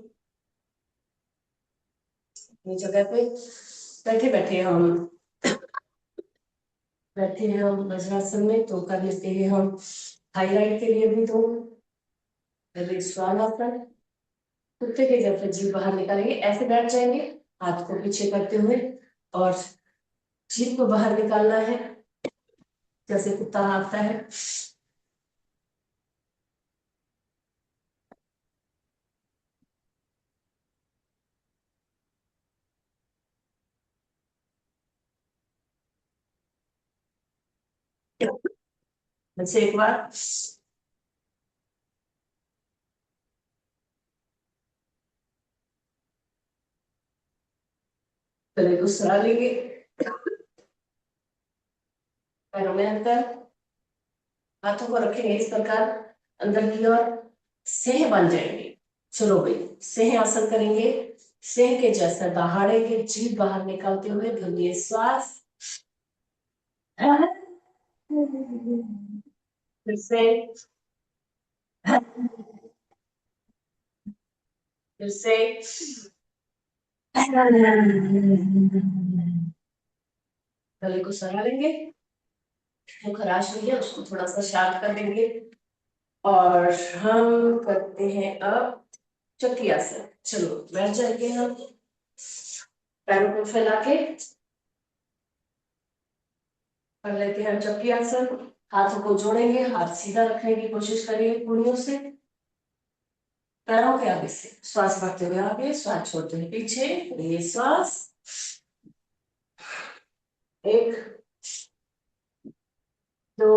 अपनी जगह पे। बैठे बैठे हम वज्रासन में, तो कर लेते हैं हम थायराइड के लिए भी। तो पहले श्वानासन, कुत्ते के जैसे जीभ बाहर निकालेंगे, ऐसे बैठ जाएंगे हाथ को पीछे करते हुए, और जीभ को बाहर निकालना है जैसे कुत्ता हाँफता है। बच्चे एक बार गले को सड़ा लेंगे, पैरों में अंतर, हाथों को रखेंगे इस प्रकार अंदर की ओर। सेह बन जाएंगे। चलो भाई, सेह आसन करेंगे। सेह के जैसा दहाड़ेंगे, जीभ बाहर निकालते हुए। भरिए श्वास, फिर से, फिर से, गले को सड़ा लेंगे। जो खराश हुई है उसको थोड़ा सा शांत कर देंगे। और हम करते हैं अब चक्की आसन। चलो बैठ जाएंगे हम, पैरों को फैला के कर लेते हैं चक्की आसन। हाथों को जोड़ेंगे, हाथ सीधा रखने की कोशिश करिए कूड़ियों से। पैरों के आगे से श्वास भरते हुए आगे, श्वास छोड़ते हुए पीछे। ये श्वास, एक, दो,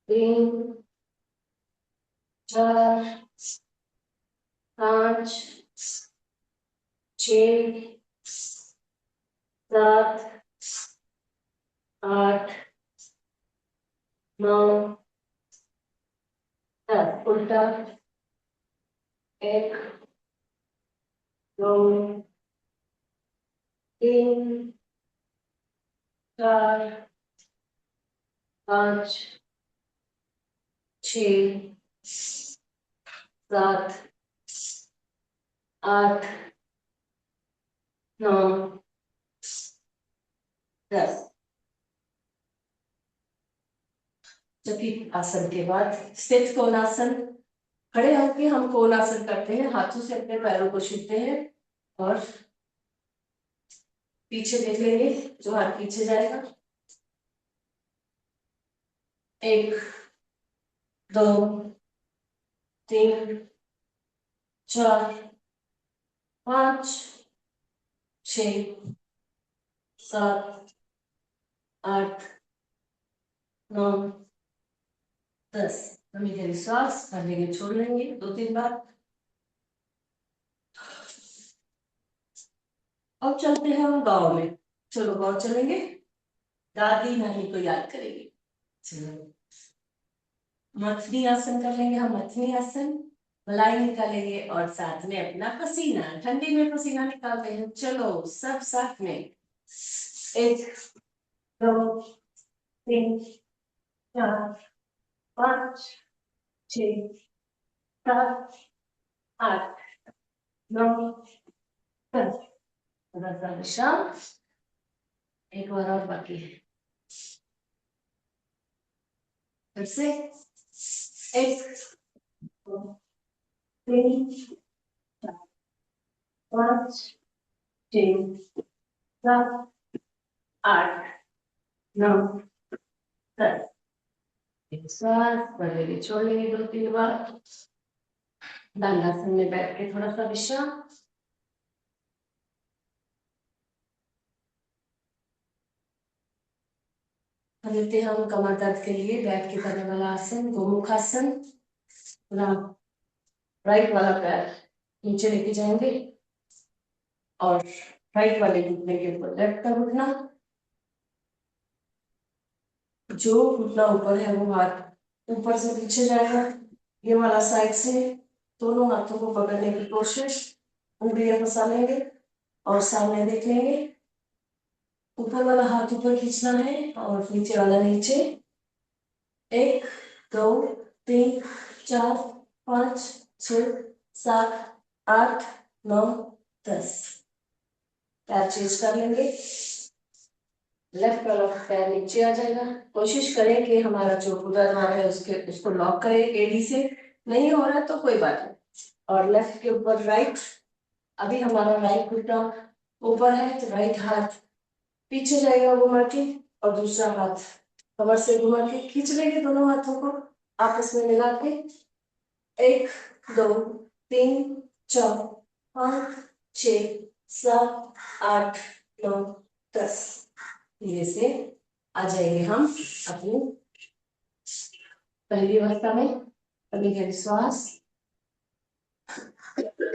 तीन, चार, पाँच, छ, सात, आठ, 9, 10। उल्टा, एक, दो, 3 4 5 6 7 8 9 10। जबकि आसन के बाद स्थित कोणासन, खड़े होकर हम कोणासन करते हैं, हाथों से अपने पैरों को छूते हैं और पीछे देख लेंगे, जो हाथ पीछे जाएगा। 1 2 3 4 5 6 7 8 9 10। गहरी श्वास कर लेंगे, छोड़ लेंगे 2-3 बार। अब चलते हैं हम गाँव में। चलो गाँव चलेंगे, दादी नानी को याद करेंगे। चलो मथनी आसन कर लेंगे हम। मथनी आसन, मलाई निकालेंगे और साथ में अपना पसीना, ठंडी में पसीना निकालते हैं। चलो सब साथ में। 1 2 3 4 5 6 7 8 9 10। विश्राम, एक बार और बाकी है। फिर से 1 2 3 4 5 6 7 8 9 10। श्वास बढ़ेगी, छोड़ लेंगे 2-3 बार। दंडासन में बैठ के थोड़ा सा विश्राम। लेते हैं हम कमर दर्द के लिए बैठ के करने वाला आसन, गोमुखासन। राइट वाला पैर नीचे लेके जाएंगे और राइट वाले घुटने के ऊपर लेफ्ट का घुटना, जो घुटना ऊपर है वो हाथ ऊपर से पीछे जाएगा। ये वाला साइड से दोनों हाथों को पकड़ने की कोशिश, उंगलियां फंसा लेंगे और सामने देख लेंगे। ऊपर वाला हाथ ऊपर खींचना है और नीचे वाला नीचे। 1 2 3 4 5 6 7 8 9 10। पैर चेंज कर लेंगे, लेफ्ट वाला पैर नीचे आ जाएगा। कोशिश करें कि हमारा जो उधर है उसको लॉक करें एडी से। नहीं हो रहा तो कोई बात नहीं। और लेफ्ट के ऊपर राइट, अभी हमारा राइट घुटना ऊपर है तो राइट हाथ पीछे जाएगा घुमा के और दूसरा हाथ कमर से घुमा के खींच लेंगे दोनों हाथों को आपस में मिला के। 1 2 3 4 5 6 7 8 9 10। धीरे से आ जाएंगे हम अपनी पहली अवस्था में। अभी गहरी श्वास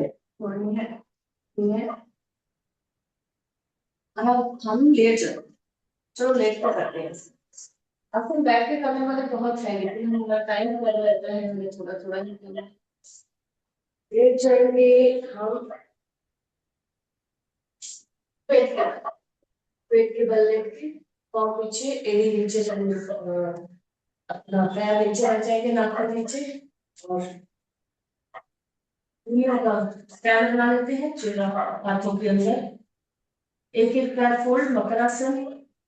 छोड़नी है। हम लेट जाओ, चलो लेट तो करते हैं। अपन बैठ के करने वाले बहुत है, लेकिन हमारा टाइम लग रहता है, हमें थोड़ा थोड़ा ही करना। लेट जाएंगे हम, पेट के बल लेके पाँव पीछे, एड़ी नीचे जाएंगे, अपना पैर नीचे आ जाएंगे, नाक के नीचे। और पैर बना लेते हैं चेहरा हाथों के अंदर। एक एक पैर फोल्ड, मकरासन।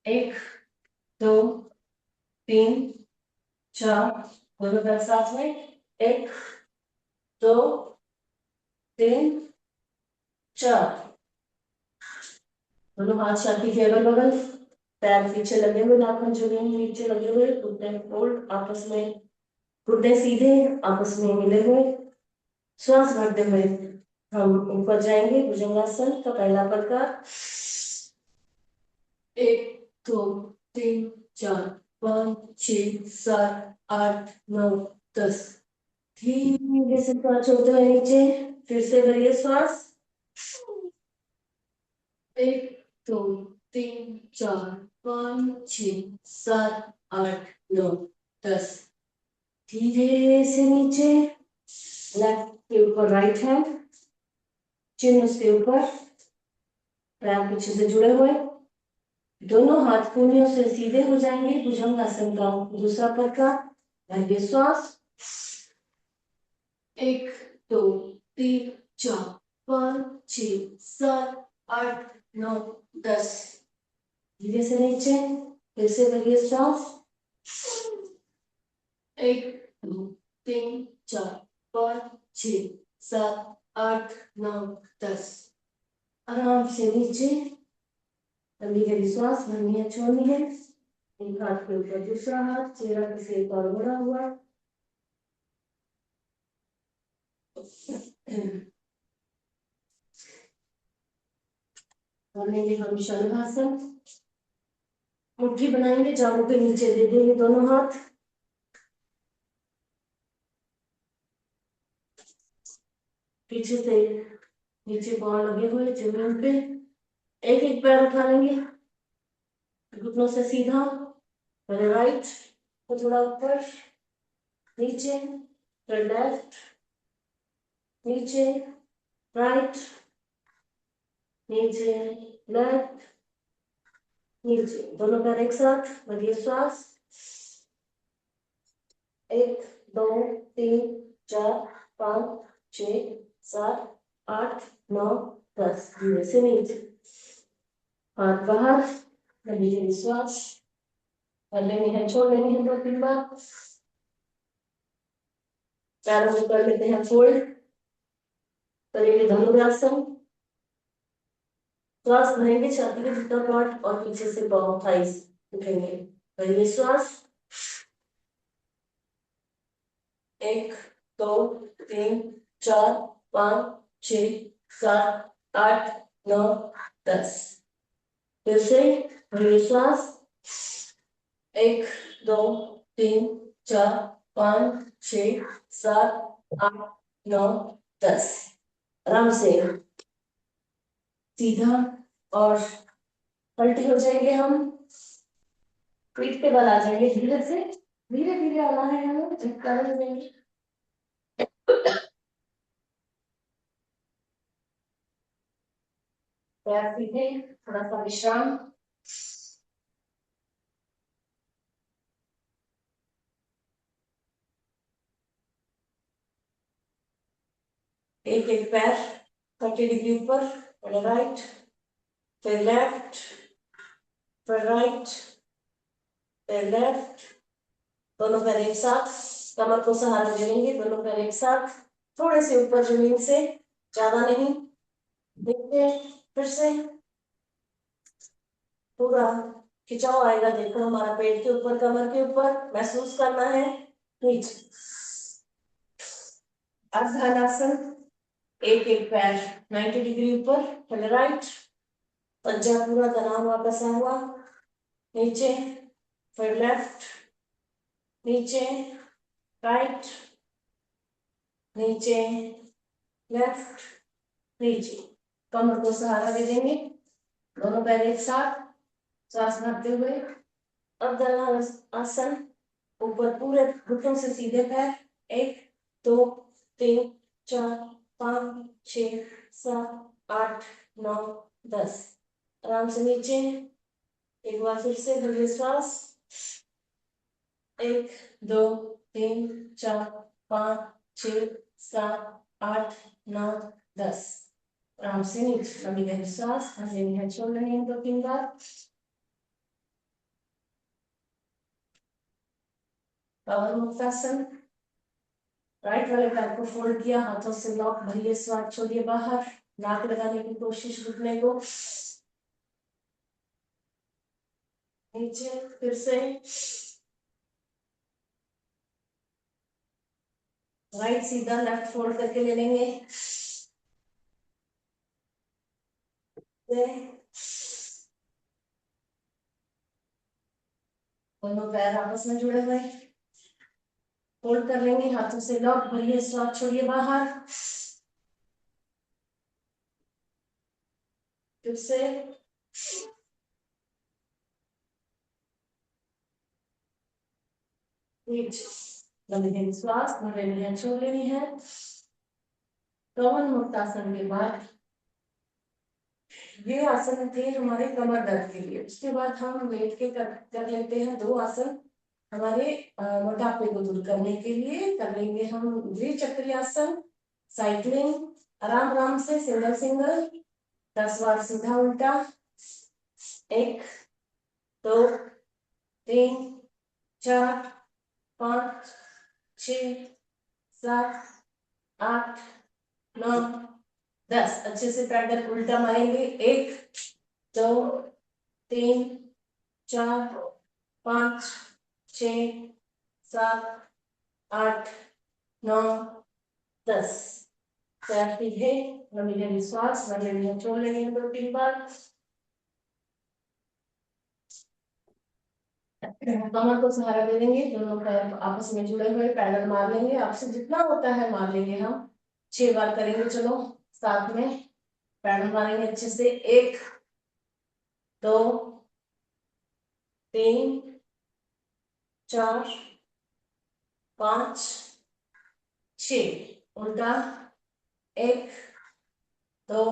1 2 3 4, दोनों पैर साथ में। 1 2 3 4, दोनों हाथ छाती के अगल बगल, पैर पीछे लगे हुए, नाखून जुड़े हुए नीचे लगे हुए, घुटने फोल्ड आपस में, घुटने सीधे आपस में मिले हुए। श्वास भरते हुए हम ऊपर जाएंगे भुजंगासन का पहला प्रकार। 1 2 3 4 5 6 7 8 9 10। धीरे से सांस छोड़ते हुए नीचे, फिर से भरिए श्वास। 1 2 3 4 5 6 7 8 9 10। धीरे से नीचे, लेफ्ट के ऊपर राइट हैंड, चिन्ह उसके ऊपर। पैर पीछे से जुड़े हुए, दोनों हाथ कूनियों से सीधे हो जाएंगे। भुजंगासन का दूसरा प्रकार, पहले श्वास, 1 2 3 4 5 6 7 8 9 10। धीरे से नीचे, फिर से करिए श्वास, 1 2 3 4 5 6 7 8 9 10। आराम से नीचे, लंबी गहरी श्वास भरनी है, छोड़नी है। एक हाथ के ऊपर दूसरा हाथ, चेहरा किसी एक और मुड़ा हुआ। करनेंगे हम शलभासन। मुट्ठी बनाएंगे, जांघों के नीचे दे देंगे दोनों हाथ, पीछे से नीचे पांव लगे हुए जमीन पे। एक एक पैर उठा लेंगे, घुटनों से सीधा, पहले राइट को थोड़ा ऊपर नीचे, फिर लेफ्ट नीचे, राइट नीचे, लेफ्ट नीचे, दोनों पैर एक साथ। भरिए श्वास, 1 2 3 4 5 6 7 8 9 10। धीरे से नीचे, हाथ बाहर, लंबी श्वास कर लेनी है, छोड़ लेनी है 2 3 बार। पैरों को कर लेते हैं फोल्ड, करेंगे धनुरासन। श्वास भरेंगे, छाती के भीतर पार्ट और पीछे से पाँव थाइस उठेंगे। करिए श्वास, 1 2 3 4 5 6 7 8 9 10। फिर से भरिए श्वास, 1 2 3 4 5 6 7 8 9 10। आराम से सीधा और पलटी हो जाएंगे हम, पीठ पे बल आ जाएंगे। धीरे से, धीरे धीरे आना है हमें, झटका नहीं देंगे। पैर सीधे, थोड़ा सा विश्राम। एक एक पैर 30 डिग्री ऊपर, पहले राइट, फिर लेफ्ट, फिर राइट, फिर लेफ्ट, दोनों पैर एक साथ, कमर को सहारा दे लेंगे, दोनों पैर एक साथ, थोड़े से ऊपर जमीन से, ज्यादा नहीं। देखिए, फिर से पूरा खिंचाव आएगा, देखो हमारा पेट के ऊपर, कमर के ऊपर, महसूस करना है। नीचे अर्धहलासन, एक एक पैर 90 डिग्री ऊपर, पहले राइट, पंजा पूरा तना हुआ कसा हुआ, नीचे, फिर लेफ्ट नीचे, राइट नीचे, लेफ्ट नीचे, कमर को सहारा दे देंगे, दोनों पैर एक साथ, श्वास भरते हुए। अर्धहलासन, ऊपर पूरे घुटनों से सीधे पैर, 1 2 3 4 5 6 7 8 9 10। आराम से नीचे, एक बार फिर से भरिए श्वास, 1 2 3 4 5 6 7 8 9 10। आराम से नीचे, लंबी गहरी श्वास भर लेनी है, छोड़ लेनी है 2 3 बार। पवन मुक्तासन, राइट वाले पैर को फोल्ड किया, हाथों से लॉक, भरिए श्वास, छोड़िए बाहर, नाक लगाने की कोशिश, घुटने को नीचे, फिर से राइट सीधा, लेफ्ट फोल्ड करके ले लेंगे, दोनों पैर आपस में जुड़े हुए, फोल्ड कर लेंगे, हाथों से लॉक, भरिए श्वास, छोड़िए बाहर, फिर से नीचे, लंबी गहरी श्वास भर लेनी है, छोड़ लेनी है। पवन मुक्तासन के बाद ये आसन थे हमारे कमर दर्द के लिए। उसके बाद हम लेट के कर लेते हैं 2 आसन हमारे मोटापे को दूर करने के लिए। कर लेंगे हम द्विचक्री आसन, साइक्लिंग, आराम आराम से सिंगल सिंगल 10 बार सीधा उल्टा। 1 2 3 4 5 6 7 8 9 10। अच्छे से पैडल उल्टा मारेंगे। 1 2 3 4 5 6 7 8 9 10। पैर सीधे, लंबी लंबी श्वास भरने छोड़ लेंगे 2-3 बार। कमर को सहारा दे देंगे, दोनों पैर आपस में जुड़े हुए पैडल मार लेंगे। आपसे जितना होता है मार लेंगे हम। 6 बार करेंगे, चलो साथ में पैडल मारेंगे अच्छे से। 1 2 3 4 5 6 उल्टा। 1 2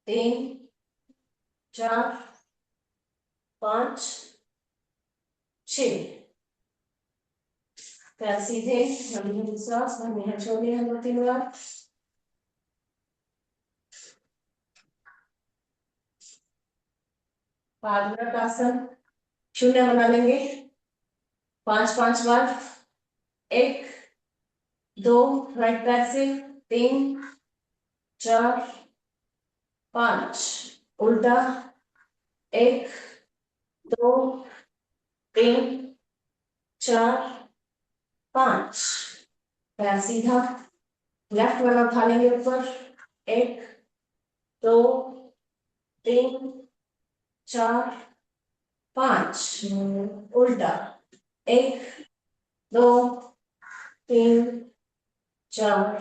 3 4 5 6। पैर सीधे, लंबी लंबी सांस भरनी है, छोड़नी है 2-3 बार। पादुका आसन शून्य बना लेंगे 5-5 बार। 1 2 राइट पैर से, 3 4 5 उल्टा। 1 2 3 4 5। पैर सीधा, लेफ्ट वाला उठा लेंगे ऊपर। 1 2 3 4 5 उल्टा। 1 2 3 4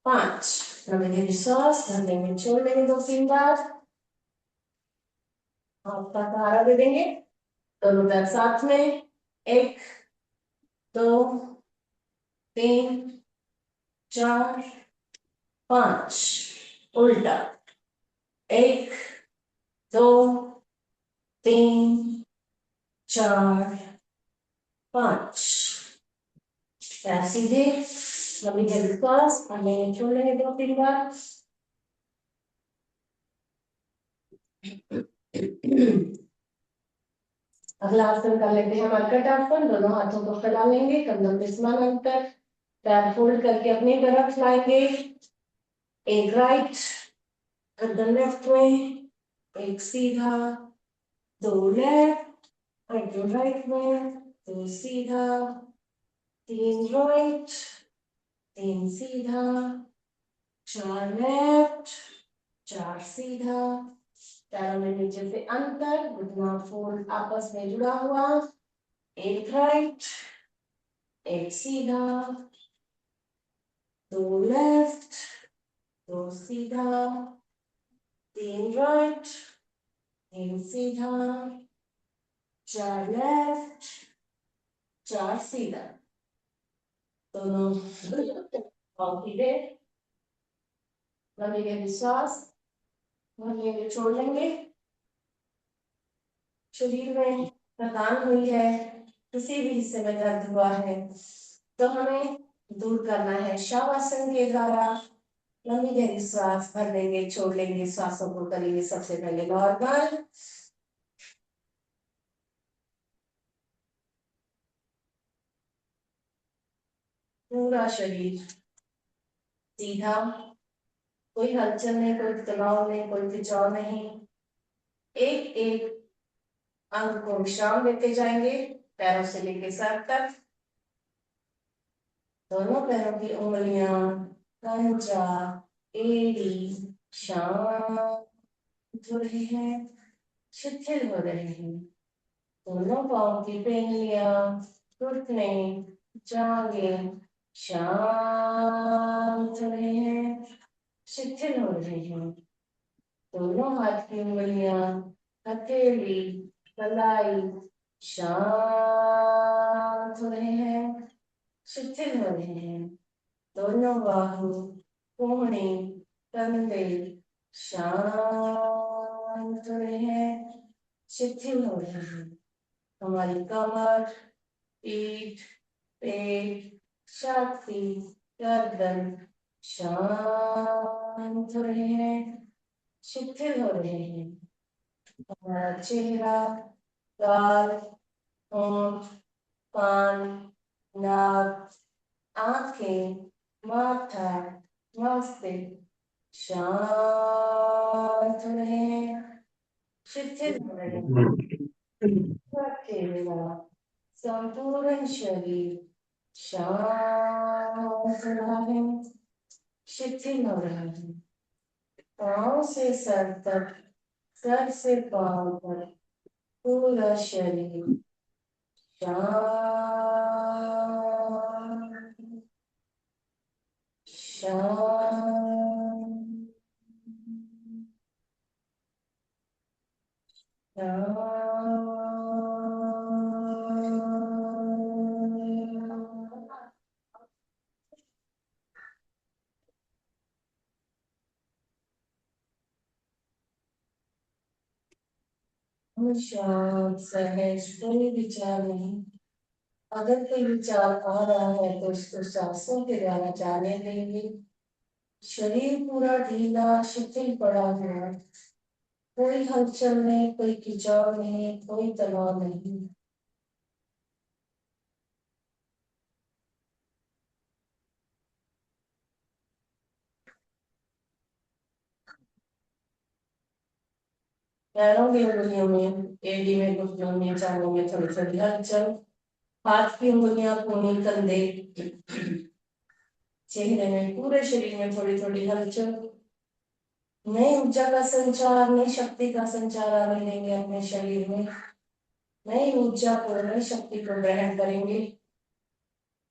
5। लंबी सांस भरने में छोड़ लेंगे 2-3 बार। हाथ का सहारा दे देंगे, दोनों पैर साथ में। 1 2 3 4 5 उल्टा। 1 2 3 4 5। पैर सीधे, लंबी गहरी सांस भरने में छोड़ लेंगे 2-3 बार। अगला आसन कर लेते हैं मरकट आसन। दोनों हाथों को फैला लेंगे, कंधों के समान अंतर, पैर फोल्ड करके अपनी तरफ लाएंगे। एक राइट, गर्दन लेफ्ट में, एक सीधा, 2 लेफ्ट, दो राइट में, 2 सीधा, 3 राइट, 3 सीधा, 4 लेफ्ट, 4 सीधा। पैरों में नीचे से अंतर, घुटना फोल्ड आपस में जुड़ा हुआ। एक राइट, एक सीधा, 2 लेफ्ट, 2 सीधा, 3 राइट, 3 सीधा, 4 लेफ्ट, 4 सीधा। दोनों पाँव सीधे, लंबी गहरी सांस भरने छोड़ लेंगे। शरीर में थकान हुई है, किसी भी हिस्से में दर्द हुआ है, तो हमें दूर करना है शवासन के द्वारा। लंबी गहरी सांस भर लेंगे, छोड़ लेंगे, श्वासों को करेंगे सबसे पहले नॉर्मल। पूरा शरीर सीधा, कोई हलचल नहीं, कोई तनाव नहीं, कोई खिंचाव नहीं। एक एक अंग को विश्राम देते जाएंगे, पैरों से लेके सर तक। दोनों पैरों की उंगलियां, पंजा, एड़ी शांत हो रही है, शिथिल हो रहे हैं। दोनों पांव की पेंगलियां, घुटने, जांघें शांत हो रहे हैं, शिथिल हो रहे हैं। दोनों हाथ की उंगलियां, हथेली, कलाई शांत हो रहे हैं, शिथिल हो रहे हैं। दोनों बाहु, कोहनी, कंधे शांत हो रहे हैं, शिथिल हो रहे हैं। हमारी कमर, पीठ, पेट, छाती, गर्दन शांत हो रहे हैं, शिथिल हो रहे हैं। हमारा चेहरा, गाल, होंठ, कान, नाक, आंखें, माथा, मस्तिष्क शांत हो रहे हैं, शिथिल हो रहे हैं। चेहरा, संपूर्ण शरीर शांत हो रहा है, शिथिल हो रहा है। पाँव से सर तक, सर से पाँव तक पूरा शरीर शांत, शांत, शांत। शांत, सहज, कोई विचार नहीं। अगर कोई विचार आ रहा है तो उसको सांसों के द्वारा जाने देंगे। शरीर पूरा ढीला शिथिल पड़ा हुआ है, कोई हलचल नहीं, कोई खिंचाव नहीं, कोई तनाव नहीं। पैरों की उंगलियों में, एड़ी में, घुटनों में, जांघों में थोड़ी थोड़ी हलचल। हाथ की उंगलियां, कोहनी, कंधे, चेहरे में, पूरे शरीर में थोड़ी थोड़ी हलचल। नई ऊर्जा का संचार, नई शक्ति का संचार आने देंगे अपने शरीर में। नई ऊर्जा को, नई शक्ति को ग्रहण करेंगे।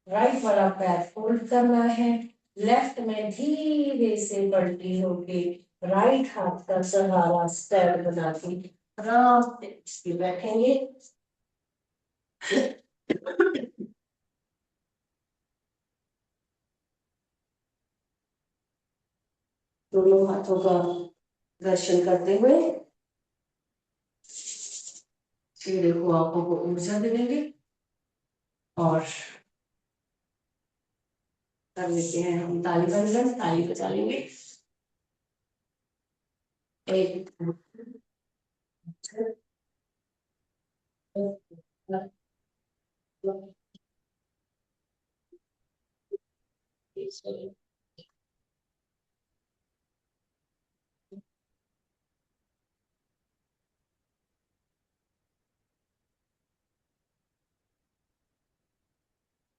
राइट वाला पैर फोल्ड करना है, लेफ्ट में धीरे से पलटी होके राइट हाथ का सहारा स्टैंड बना के आराम से इस पे बैठेंगे। दोनों हाथों का दर्शन करते हुए चेहरे को, आंखों को ऊर्जा देंगे और कर लेते हैं हम ताली बंधन। ताली बजा लेंगे। एक,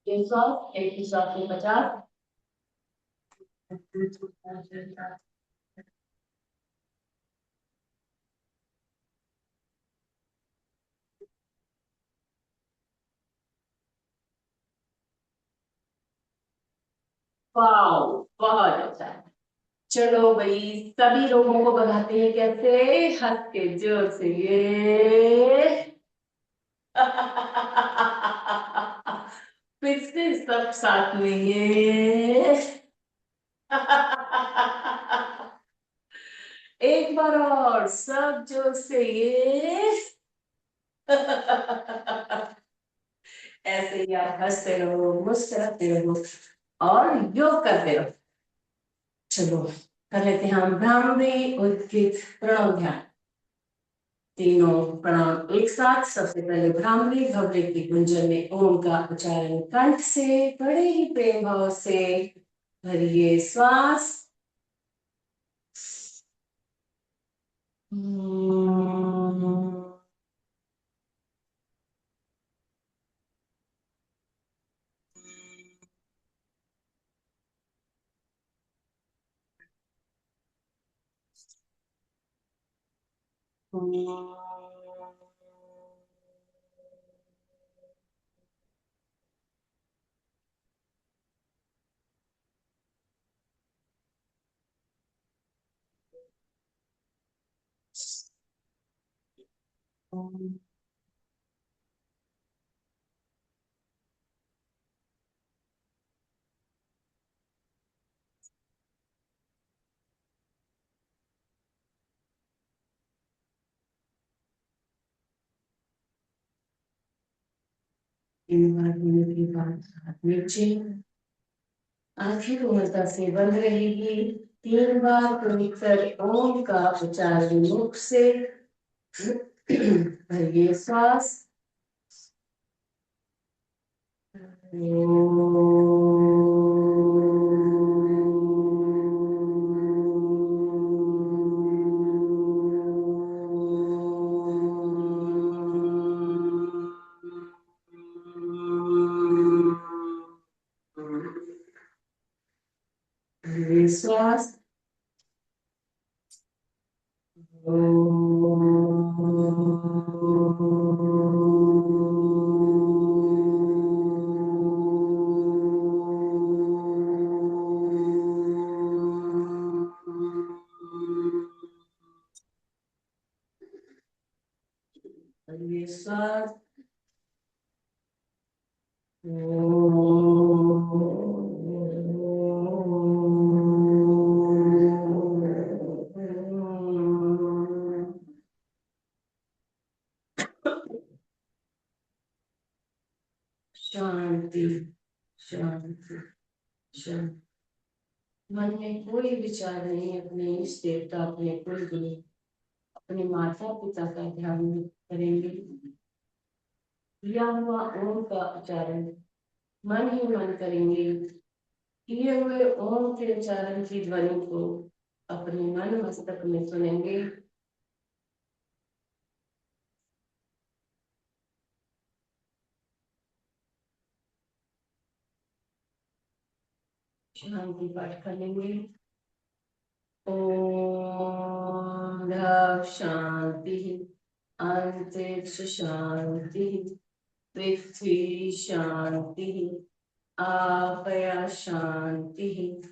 एक सौ, एक सौ 50। वाह, बहुत अच्छा। चलो भाई, सभी लोगों को बनाते हैं कैसे, हंस के जोर से ये। फिर से सब साथ में ये। एक बार और सब जोर से ये। ऐसे ही आप हंसते रहो, मुस्कुराते रहो और योग करते रहो। चलो कर लेते हैं हम भ्रामरी, उद्गित, प्रणव ध्यान। तीनों प्रणाम एक साथ। सबसे पहले भ्रामरी, भव्य की गुंजन में ओम का उच्चारण कंठ से बड़े ही प्रेम भाव से भरिए श्वास। तीन बार होने के बाद हाथ नीचे, आंखें कोमलता से बंद रहेगी। तीन बार पवित्र ओम का उच्चारण मुख से भरिए श्वास। श्वास। श्वास। शांति शांति शांति। मन में कोई विचार नहीं, अपने इष्ट देवता, अपने कुल गुरु, अपने माता पिता का ध्यान करेंगे। किया हुआ ओम का उच्चारण मन ही मन करेंगे। किए हुए ओम के उच्चारण की ध्वनि को अपने मन मस्तक में सुनेंगे। शांति पाठ करेंगे। ओम शांति, अंतरिक्ष शांति, पृथ्वी शांति, आपया शांति,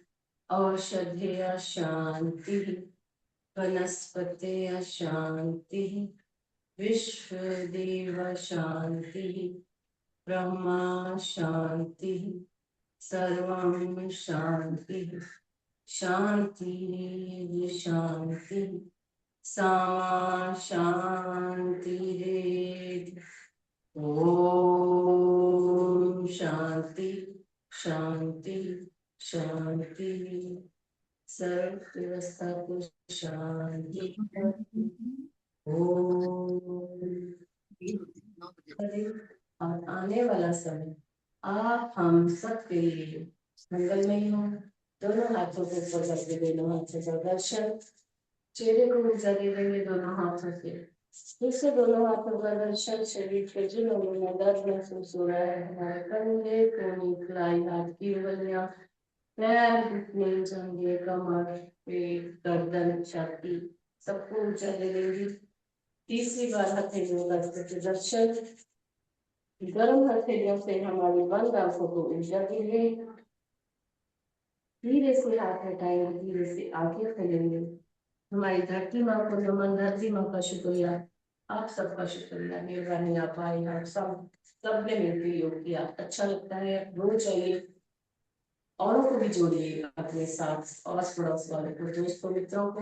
औषधेय शांति, वनस्पतय शांति, विश्वदेव शांति, ब्रह्मा शांति, सर्वं शांति शांति शांति, सामा शांति। ओम शांति शांति शांति। सर्व व्यवस्था को शांति। ओम। और आने वाला समय आप हम सबके लिए मंगलमय हो। दोनों हाथों को ऊपर करके दोनों हाथों का दर्शन, चेहरे को ऊंचा दे देंगे दोनों हाथों से। फिर से दोनों हाथों का दर्शन। शरीर के जिन अंगों में दर्द महसूस हो रहा है, हमारे कंधे, कोहनी, कलाई, हाथ की उंगलियां, पैर, घुटने, जंघे, कमर, पेट, गर्दन, छाती, सबको ऊंचा दे देंगे। तीसरी बार हथेलियों का दर्शन। गर्म हथेलियों से हमारी बंद आंखों को ऊंचा कीजिए। धीरे से हाथ हटाएंगे, धीरे से आंखें खोलेंगे। हमारी धरती माँ को नमन। धरती माँ का शुक्रिया, आप सबका शुक्रिया। मेहरबानी आप आई, आप सबने मिलकर योग किया। अच्छा लगता है, रोज आइए, औरों को भी जोड़िए अपने साथ, आस पड़ोस वालों को, दोस्तों, मित्रों को।